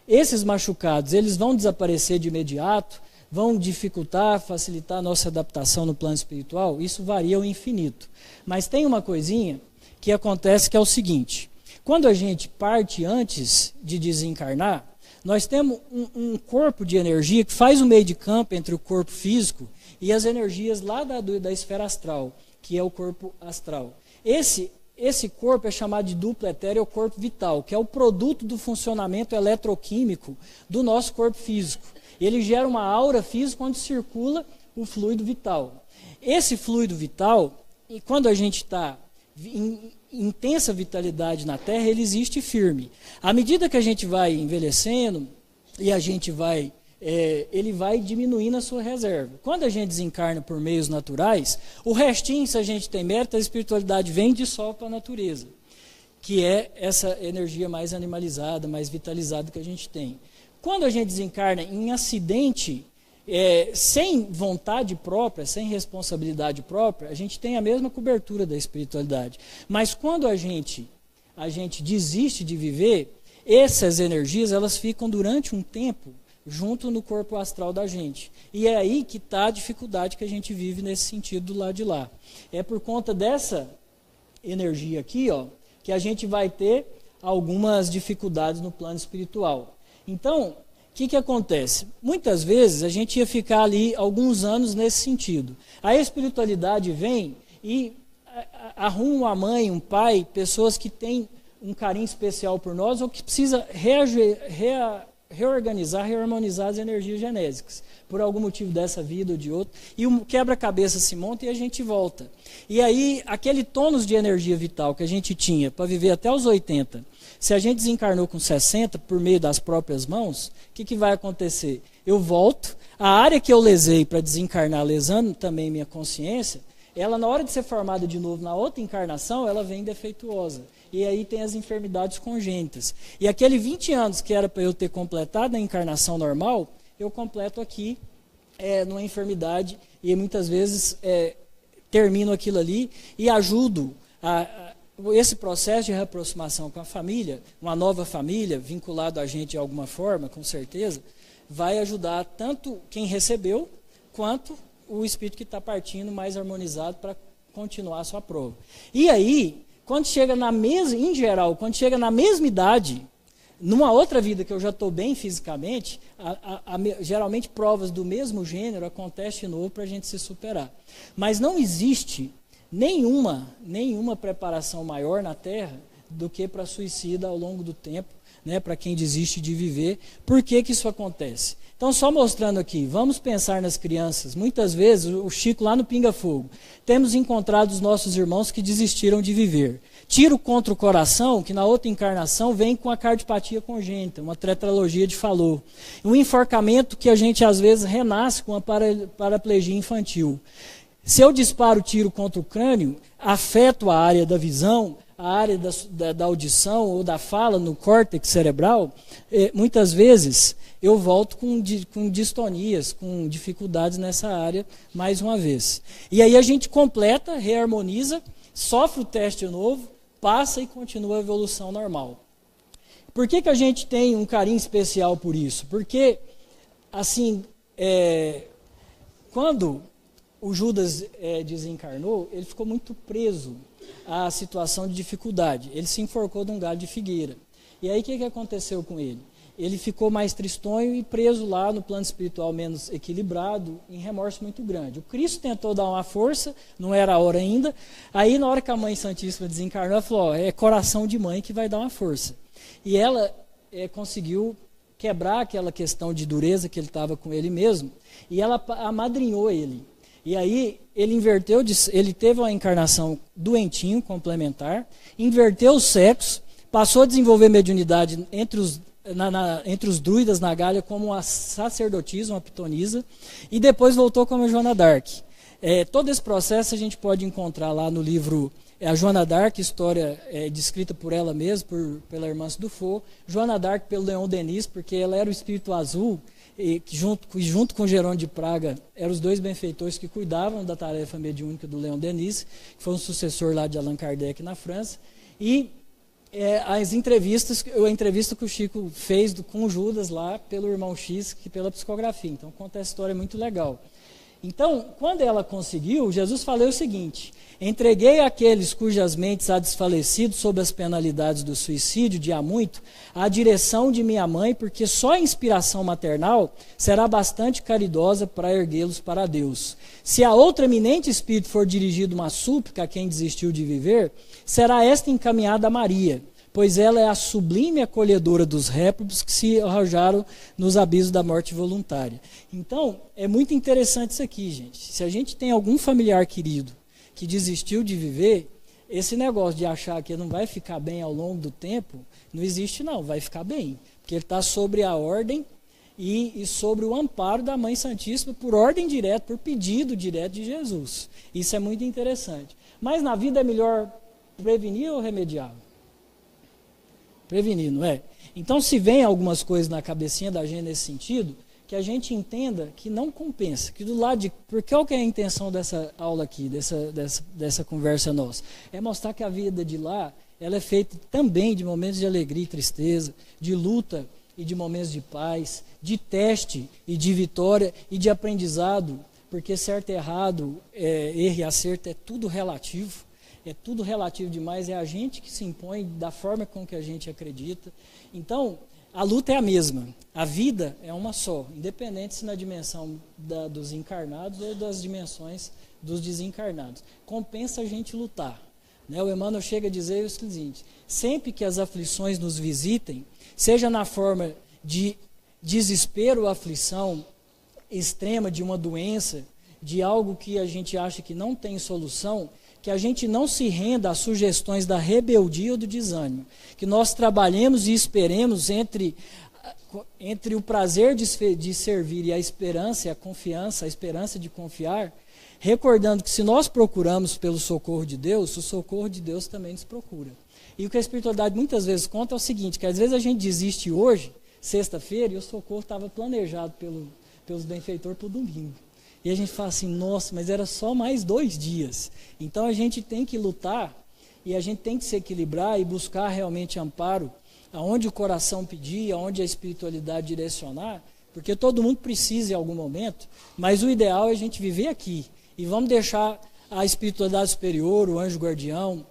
B: esses machucados eles vão desaparecer de imediato, vão dificultar, facilitar a nossa adaptação no plano espiritual, isso varia ao infinito. Mas tem uma coisinha que acontece que é o seguinte, quando a gente parte antes de desencarnar, nós temos um corpo de energia que faz o meio de campo entre o corpo físico e as energias lá da esfera astral, que é o corpo astral. Esse corpo é chamado de duplo etéreo, corpo vital, que é o produto do funcionamento eletroquímico do nosso corpo físico. Ele gera uma aura física onde circula o fluido vital. Esse fluido vital, e quando a gente está em intensa vitalidade na Terra, ele existe firme. À medida que a gente vai envelhecendo e a gente ele vai diminuindo a sua reserva. Quando a gente desencarna por meios naturais, o restinho, se a gente tem mérito, a espiritualidade vem e dissolve a natureza, que é essa energia mais animalizada, mais vitalizada que a gente tem. Quando a gente desencarna em acidente, sem vontade própria, sem responsabilidade própria, a gente tem a mesma cobertura da espiritualidade. Mas quando a gente desiste de viver, essas energias elas ficam durante um tempo junto no corpo astral da gente. E é aí que está a dificuldade que a gente vive nesse sentido do lado de lá. É por conta dessa energia aqui, ó, que a gente vai ter algumas dificuldades no plano espiritual. Então, o que acontece? Muitas vezes a gente ia ficar ali alguns anos nesse sentido. A espiritualidade vem e arruma uma mãe, um pai, pessoas que têm um carinho especial por nós ou que precisa reorganizar, reharmonizar as energias genésicas, por algum motivo dessa vida ou de outro, e o quebra-cabeça se monta e a gente volta. E aí, aquele tônus de energia vital que a gente tinha para viver até os 80, se a gente desencarnou com 60 por meio das próprias mãos, o que vai acontecer? Eu volto, a área que eu lesei para desencarnar, lesando também minha consciência, ela na hora de ser formada de novo na outra encarnação, ela vem defeituosa. E aí tem as enfermidades congênitas. E aquele 20 anos que era para eu ter completado na encarnação normal, eu completo aqui numa enfermidade e muitas vezes termino aquilo ali e ajudo esse processo de reaproximação com a família, uma nova família, vinculado a gente de alguma forma, com certeza, vai ajudar tanto quem recebeu, quanto o espírito que está partindo mais harmonizado para continuar a sua prova. E aí, quando chega em geral, quando chega na mesma idade, numa outra vida que eu já estou bem fisicamente, geralmente provas do mesmo gênero acontecem de novo para a gente se superar. Mas não existe nenhuma preparação maior na Terra do que para suicida ao longo do tempo, né, para quem desiste de viver. Por que isso acontece? Então, só mostrando aqui, vamos pensar nas crianças. Muitas vezes, o Chico lá no Pinga Fogo, temos encontrado os nossos irmãos que desistiram de viver. Tiro contra o coração, que na outra encarnação vem com a cardiopatia congênita, uma tetralogia de Fallot. Um enforcamento que a gente às vezes renasce com a paraplegia infantil. Se eu disparo o tiro contra o crânio, afeto a área da visão, a área da audição ou da fala no córtex cerebral, muitas vezes eu volto com distonias, com dificuldades nessa área mais uma vez. E aí a gente completa, reharmoniza, sofre o teste novo, passa e continua a evolução normal. Por que a gente tem um carinho especial por isso? Porque, assim, quando o Judas desencarnou, ele ficou muito preso à situação de dificuldade. Ele se enforcou de um galho de figueira. E aí o que aconteceu com ele? Ele ficou mais tristonho e preso lá no plano espiritual menos equilibrado, em remorso muito grande. O Cristo tentou dar uma força, não era a hora ainda. Aí na hora que a Mãe Santíssima desencarnou, ela falou, é coração de mãe que vai dar uma força. E ela conseguiu quebrar aquela questão de dureza que ele estava com ele mesmo, e ela amadrinhou ele. E aí ele inverteu, ele teve uma encarnação doentinho, complementar, inverteu o sexo, passou a desenvolver mediunidade entre os druidas na Gália como uma sacerdotisa, uma pitonisa, e depois voltou como Joana d'Arc. Todo esse processo a gente pode encontrar lá no livro a Joana d'Arc, história descrita por ela mesma, pela irmã Dufour, Joana d'Arc pelo Leon Denis, porque ela era o espírito azul, e que junto com Jerônimo de Praga, eram os dois benfeitores que cuidavam da tarefa mediúnica do Leon Denis, que foi um sucessor lá de Allan Kardec na França, e a entrevista que o Chico fez com o Judas lá, pelo irmão X, que pela psicografia. Então, conta a história muito legal. Então, quando ela conseguiu, Jesus falou o seguinte: entreguei àqueles cujas mentes há desfalecido sob as penalidades do suicídio de há muito, à direção de minha mãe, porque só a inspiração maternal será bastante caridosa para erguê-los para Deus. Se a outro eminente espírito for dirigido uma súplica a quem desistiu de viver, será esta encaminhada a Maria, pois ela é a sublime acolhedora dos réprobos que se arrojaram nos abismos da morte voluntária. Então, é muito interessante isso aqui, gente. Se a gente tem algum familiar querido que desistiu de viver, esse negócio de achar que não vai ficar bem ao longo do tempo, não existe não, vai ficar bem. Porque ele está sobre a ordem e sobre o amparo da Mãe Santíssima, por ordem direta, por pedido direto de Jesus. Isso é muito interessante. Mas na vida é melhor prevenir ou remediar? Prevenir, não é? Então, se vem algumas coisas na cabecinha da gente nesse sentido, que a gente entenda que não compensa, que do lado de... Porque qual que é a intenção dessa aula aqui, dessa conversa nossa? É mostrar que a vida de lá, ela é feita também de momentos de alegria e tristeza, de luta e de momentos de paz, de teste e de vitória e de aprendizado, porque certo e errado, erro e acerto é tudo relativo demais, é a gente que se impõe da forma com que a gente acredita. Então, a luta é a mesma, a vida é uma só, independente se na dimensão dos encarnados ou das dimensões dos desencarnados. Compensa a gente lutar. Né? O Emmanuel chega a dizer o seguinte: sempre que as aflições nos visitem, seja na forma de desespero ou aflição extrema de uma doença, de algo que a gente acha que não tem solução, que a gente não se renda às sugestões da rebeldia ou do desânimo, que nós trabalhemos e esperemos entre o prazer de servir e a esperança e a confiança, a esperança de confiar, recordando que se nós procuramos pelo socorro de Deus, o socorro de Deus também nos procura. E o que a espiritualidade muitas vezes conta é o seguinte, que às vezes a gente desiste hoje, sexta-feira, e o socorro estava planejado pelos benfeitores para o domingo. E a gente fala assim, nossa, mas era só mais 2 dias. Então a gente tem que lutar e a gente tem que se equilibrar e buscar realmente amparo aonde o coração pedir, aonde a espiritualidade direcionar, porque todo mundo precisa em algum momento, mas o ideal é a gente viver aqui. E vamos deixar a espiritualidade superior, o anjo guardião,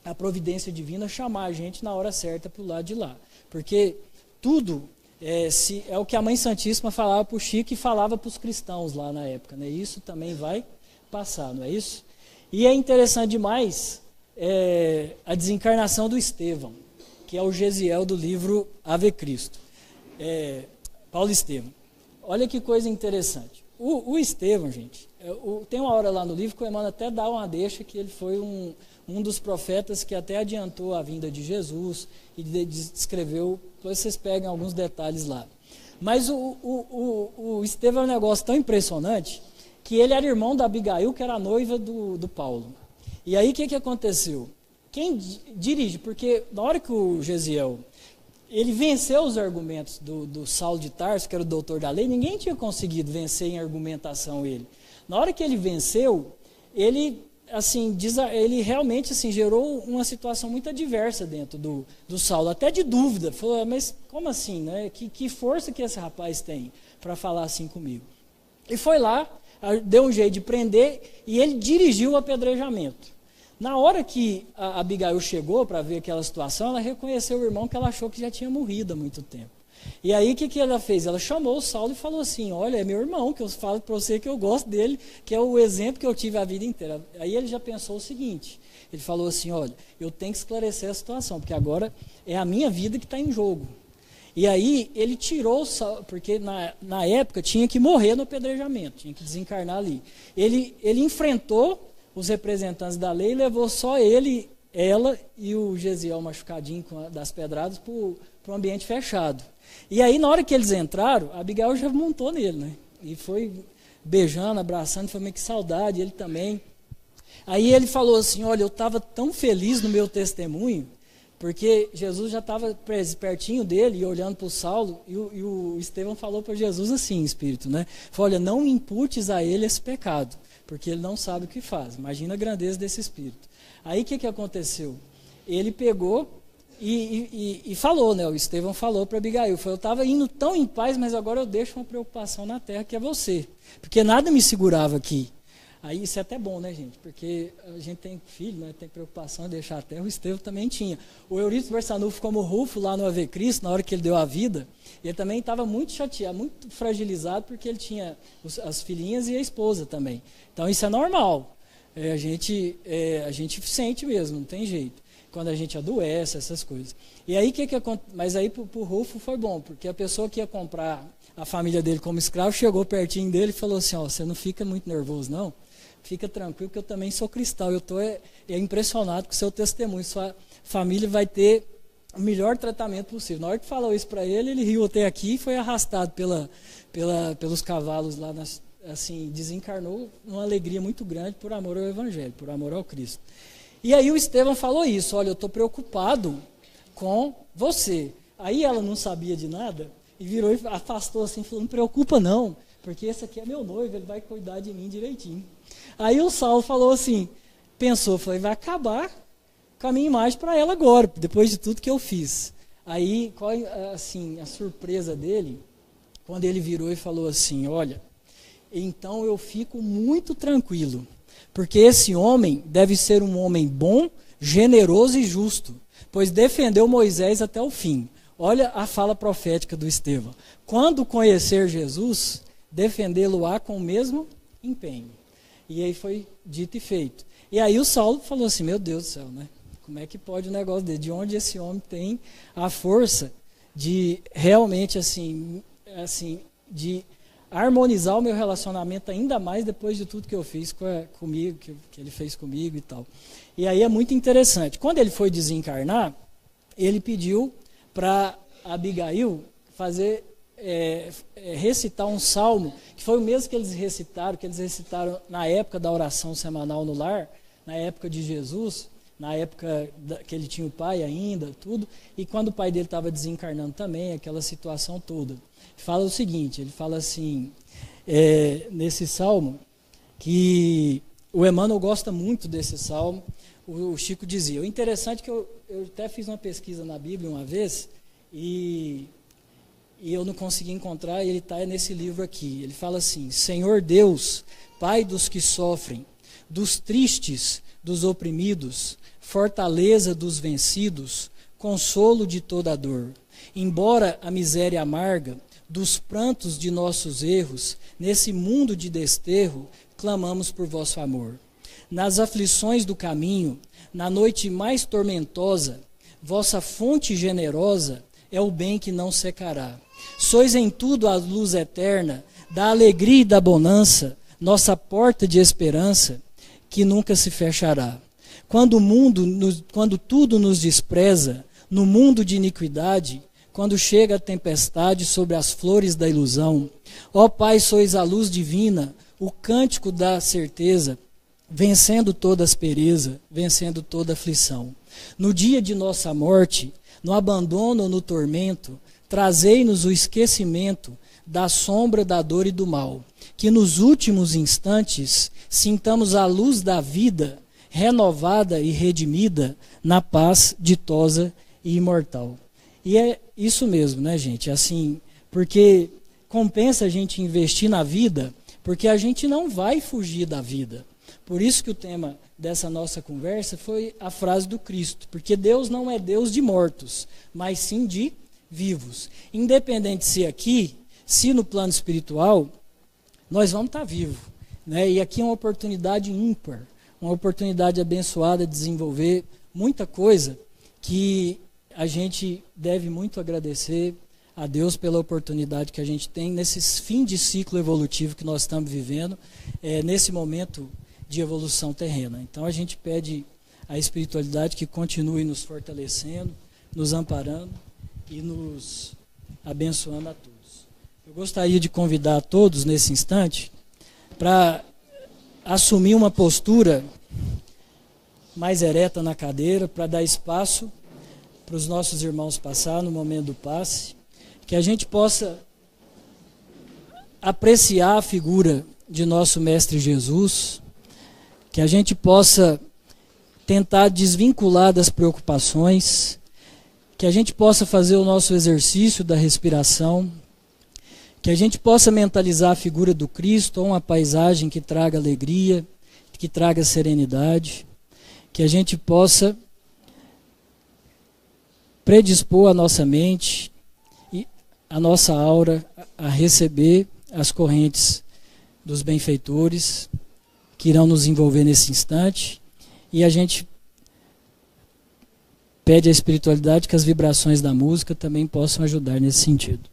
B: a providência divina chamar a gente na hora certa para o lado de lá. Porque tudo... é o que a Mãe Santíssima falava para o Chico e falava para os cristãos lá na época, né? Isso também vai passar, não é isso? E é interessante demais a desencarnação do Estevão, que é o Gesiel do livro Ave Cristo. Paulo Estevão. Olha que coisa interessante. O Estevão, gente, tem uma hora lá no livro que o Emmanuel até dá uma deixa que ele foi um dos profetas que até adiantou a vinda de Jesus e descreveu, depois vocês pegam alguns detalhes lá. Mas o Estevão é um negócio tão impressionante que ele era irmão da Abigail, que era a noiva do Paulo. E aí o que aconteceu? Quem dirige, porque na hora que o Gesiel, ele venceu os argumentos do Saulo de Tarso, que era o doutor da lei, ninguém tinha conseguido vencer em argumentação ele. Na hora que ele venceu, ele realmente assim, gerou uma situação muito adversa dentro do Saulo, até de dúvida. Falou, mas como assim, né? Que força que esse rapaz tem para falar assim comigo? E foi lá, deu um jeito de prender e ele dirigiu o apedrejamento. Na hora que a Abigail chegou para ver aquela situação, ela reconheceu o irmão que ela achou que já tinha morrido há muito tempo. E aí o que ela fez? Ela chamou o Saulo e falou assim, olha, é meu irmão, que eu falo para você que eu gosto dele, que é o exemplo que eu tive a vida inteira. Aí ele já pensou o seguinte, ele falou assim, olha, eu tenho que esclarecer a situação, porque agora é a minha vida que está em jogo. E aí ele tirou o Saulo, porque na época tinha que morrer no apedrejamento, tinha que desencarnar ali. Ele enfrentou os representantes da lei, levou só ele, ela e o Gesiel machucadinho das pedradas para o ambiente fechado. E aí, na hora que eles entraram, a Abigail já montou nele, né? E foi beijando, abraçando, falou, que saudade, ele também. Aí ele falou assim, olha, eu estava tão feliz no meu testemunho, porque Jesus já estava pertinho dele e olhando para o Saulo, e o Estevão falou para Jesus assim, espírito, né? Falou, olha, não imputes a ele esse pecado, porque ele não sabe o que faz. Imagina a grandeza desse espírito. Aí o que aconteceu? Ele pegou e falou, né? O Estevão falou para Abigail, falou, eu estava indo tão em paz, mas agora eu deixo uma preocupação na terra, que é você, porque nada me segurava aqui. Aí isso é até bom, né, gente? Porque a gente tem filho, né? Tem preocupação em deixar a terra, o Estevão também tinha. O Eurípides Barçanufo, como Rufo lá no Ave Cristo, na hora que ele deu a vida, ele também estava muito chateado, muito fragilizado, porque ele tinha as filhinhas e a esposa também. Então isso é normal. A gente sente mesmo, não tem jeito. Quando a gente adoece, essas coisas. E aí mas aí para o Rufo foi bom, porque a pessoa que ia comprar a família dele como escravo chegou pertinho dele e falou assim, ó, você não fica muito nervoso não, fica tranquilo que eu também sou cristão, eu estou impressionado com o seu testemunho, sua família vai ter o melhor tratamento possível. Na hora que falou isso para ele, ele riu até aqui e foi arrastado pelos cavalos lá, assim, desencarnou numa alegria muito grande por amor ao Evangelho, por amor ao Cristo. E aí o Estevão falou isso, olha, eu estou preocupado com você. Aí ela não sabia de nada e virou e afastou assim, falou, não preocupa não, porque esse aqui é meu noivo, ele vai cuidar de mim direitinho. Aí o Saulo falou assim, pensou, falou, vai acabar com a minha imagem para ela agora, depois de tudo que eu fiz. Aí, qual assim, a surpresa dele, quando ele virou e falou assim, olha, então eu fico muito tranquilo, porque esse homem deve ser um homem bom, generoso e justo, pois defendeu Moisés até o fim. Olha a fala profética do Estevão. Quando conhecer Jesus, defendê-lo-á com o mesmo empenho. E aí foi dito e feito. E aí o Saulo falou assim, meu Deus do céu, né? Como é que pode um negócio dele? De onde esse homem tem a força de realmente, assim, de harmonizar o meu relacionamento ainda mais depois de tudo que eu fiz comigo, que ele fez comigo e tal. E aí é muito interessante. Quando ele foi desencarnar, ele pediu para Abigail fazer, recitar um salmo, que foi o mesmo que eles recitaram na época da oração semanal no lar, na época de Jesus, na época que ele tinha o pai ainda, tudo, e quando o pai dele estava desencarnando também, aquela situação toda. Fala o seguinte, ele fala assim, nesse salmo, que o Emmanuel gosta muito desse salmo. O Chico dizia, o interessante é que eu até fiz uma pesquisa na Bíblia uma vez, e eu não consegui encontrar, e ele está nesse livro aqui. Ele fala assim, Senhor Deus, Pai dos que sofrem, dos tristes, dos oprimidos, fortaleza dos vencidos, consolo de toda dor. Embora a miséria amarga, dos prantos de nossos erros, nesse mundo de desterro, clamamos por vosso amor. Nas aflições do caminho, na noite mais tormentosa, vossa fonte generosa é o bem que não secará. Sois em tudo a luz eterna, da alegria e da bonança, nossa porta de esperança, que nunca se fechará. Quando tudo nos despreza, no mundo de iniquidade, quando chega a tempestade sobre as flores da ilusão, ó Pai, sois a luz divina, o cântico da certeza, vencendo toda aspereza, vencendo toda aflição. No dia de nossa morte, no abandono ou no tormento, trazei-nos o esquecimento da sombra, da dor e do mal, que nos últimos instantes sintamos a luz da vida, renovada e redimida, na paz ditosa e imortal. E é isso mesmo, né, gente? Assim, porque compensa a gente investir na vida, porque a gente não vai fugir da vida. Por isso que o tema dessa nossa conversa foi a frase do Cristo, porque Deus não é Deus de mortos, mas sim de vivos. Independente se aqui, se no plano espiritual, nós vamos estar vivos, né? E aqui é uma oportunidade ímpar, uma oportunidade abençoada de desenvolver muita coisa que a gente deve muito agradecer a Deus pela oportunidade que a gente tem nesse fim de ciclo evolutivo que nós estamos vivendo, nesse momento de evolução terrena. Então a gente pede à espiritualidade que continue nos fortalecendo, nos amparando e nos abençoando a todos. Eu gostaria de convidar a todos nesse instante para assumir uma postura mais ereta na cadeira, para dar espaço para os nossos irmãos passar no momento do passe, que a gente possa apreciar a figura de nosso Mestre Jesus, que a gente possa tentar desvincular das preocupações, que a gente possa fazer o nosso exercício da respiração, que a gente possa mentalizar a figura do Cristo, ou uma paisagem que traga alegria, que traga serenidade, que a gente possa predispor a nossa mente e a nossa aura a receber as correntes dos benfeitores que irão nos envolver nesse instante, e a gente pede à espiritualidade que as vibrações da música também possam ajudar nesse sentido.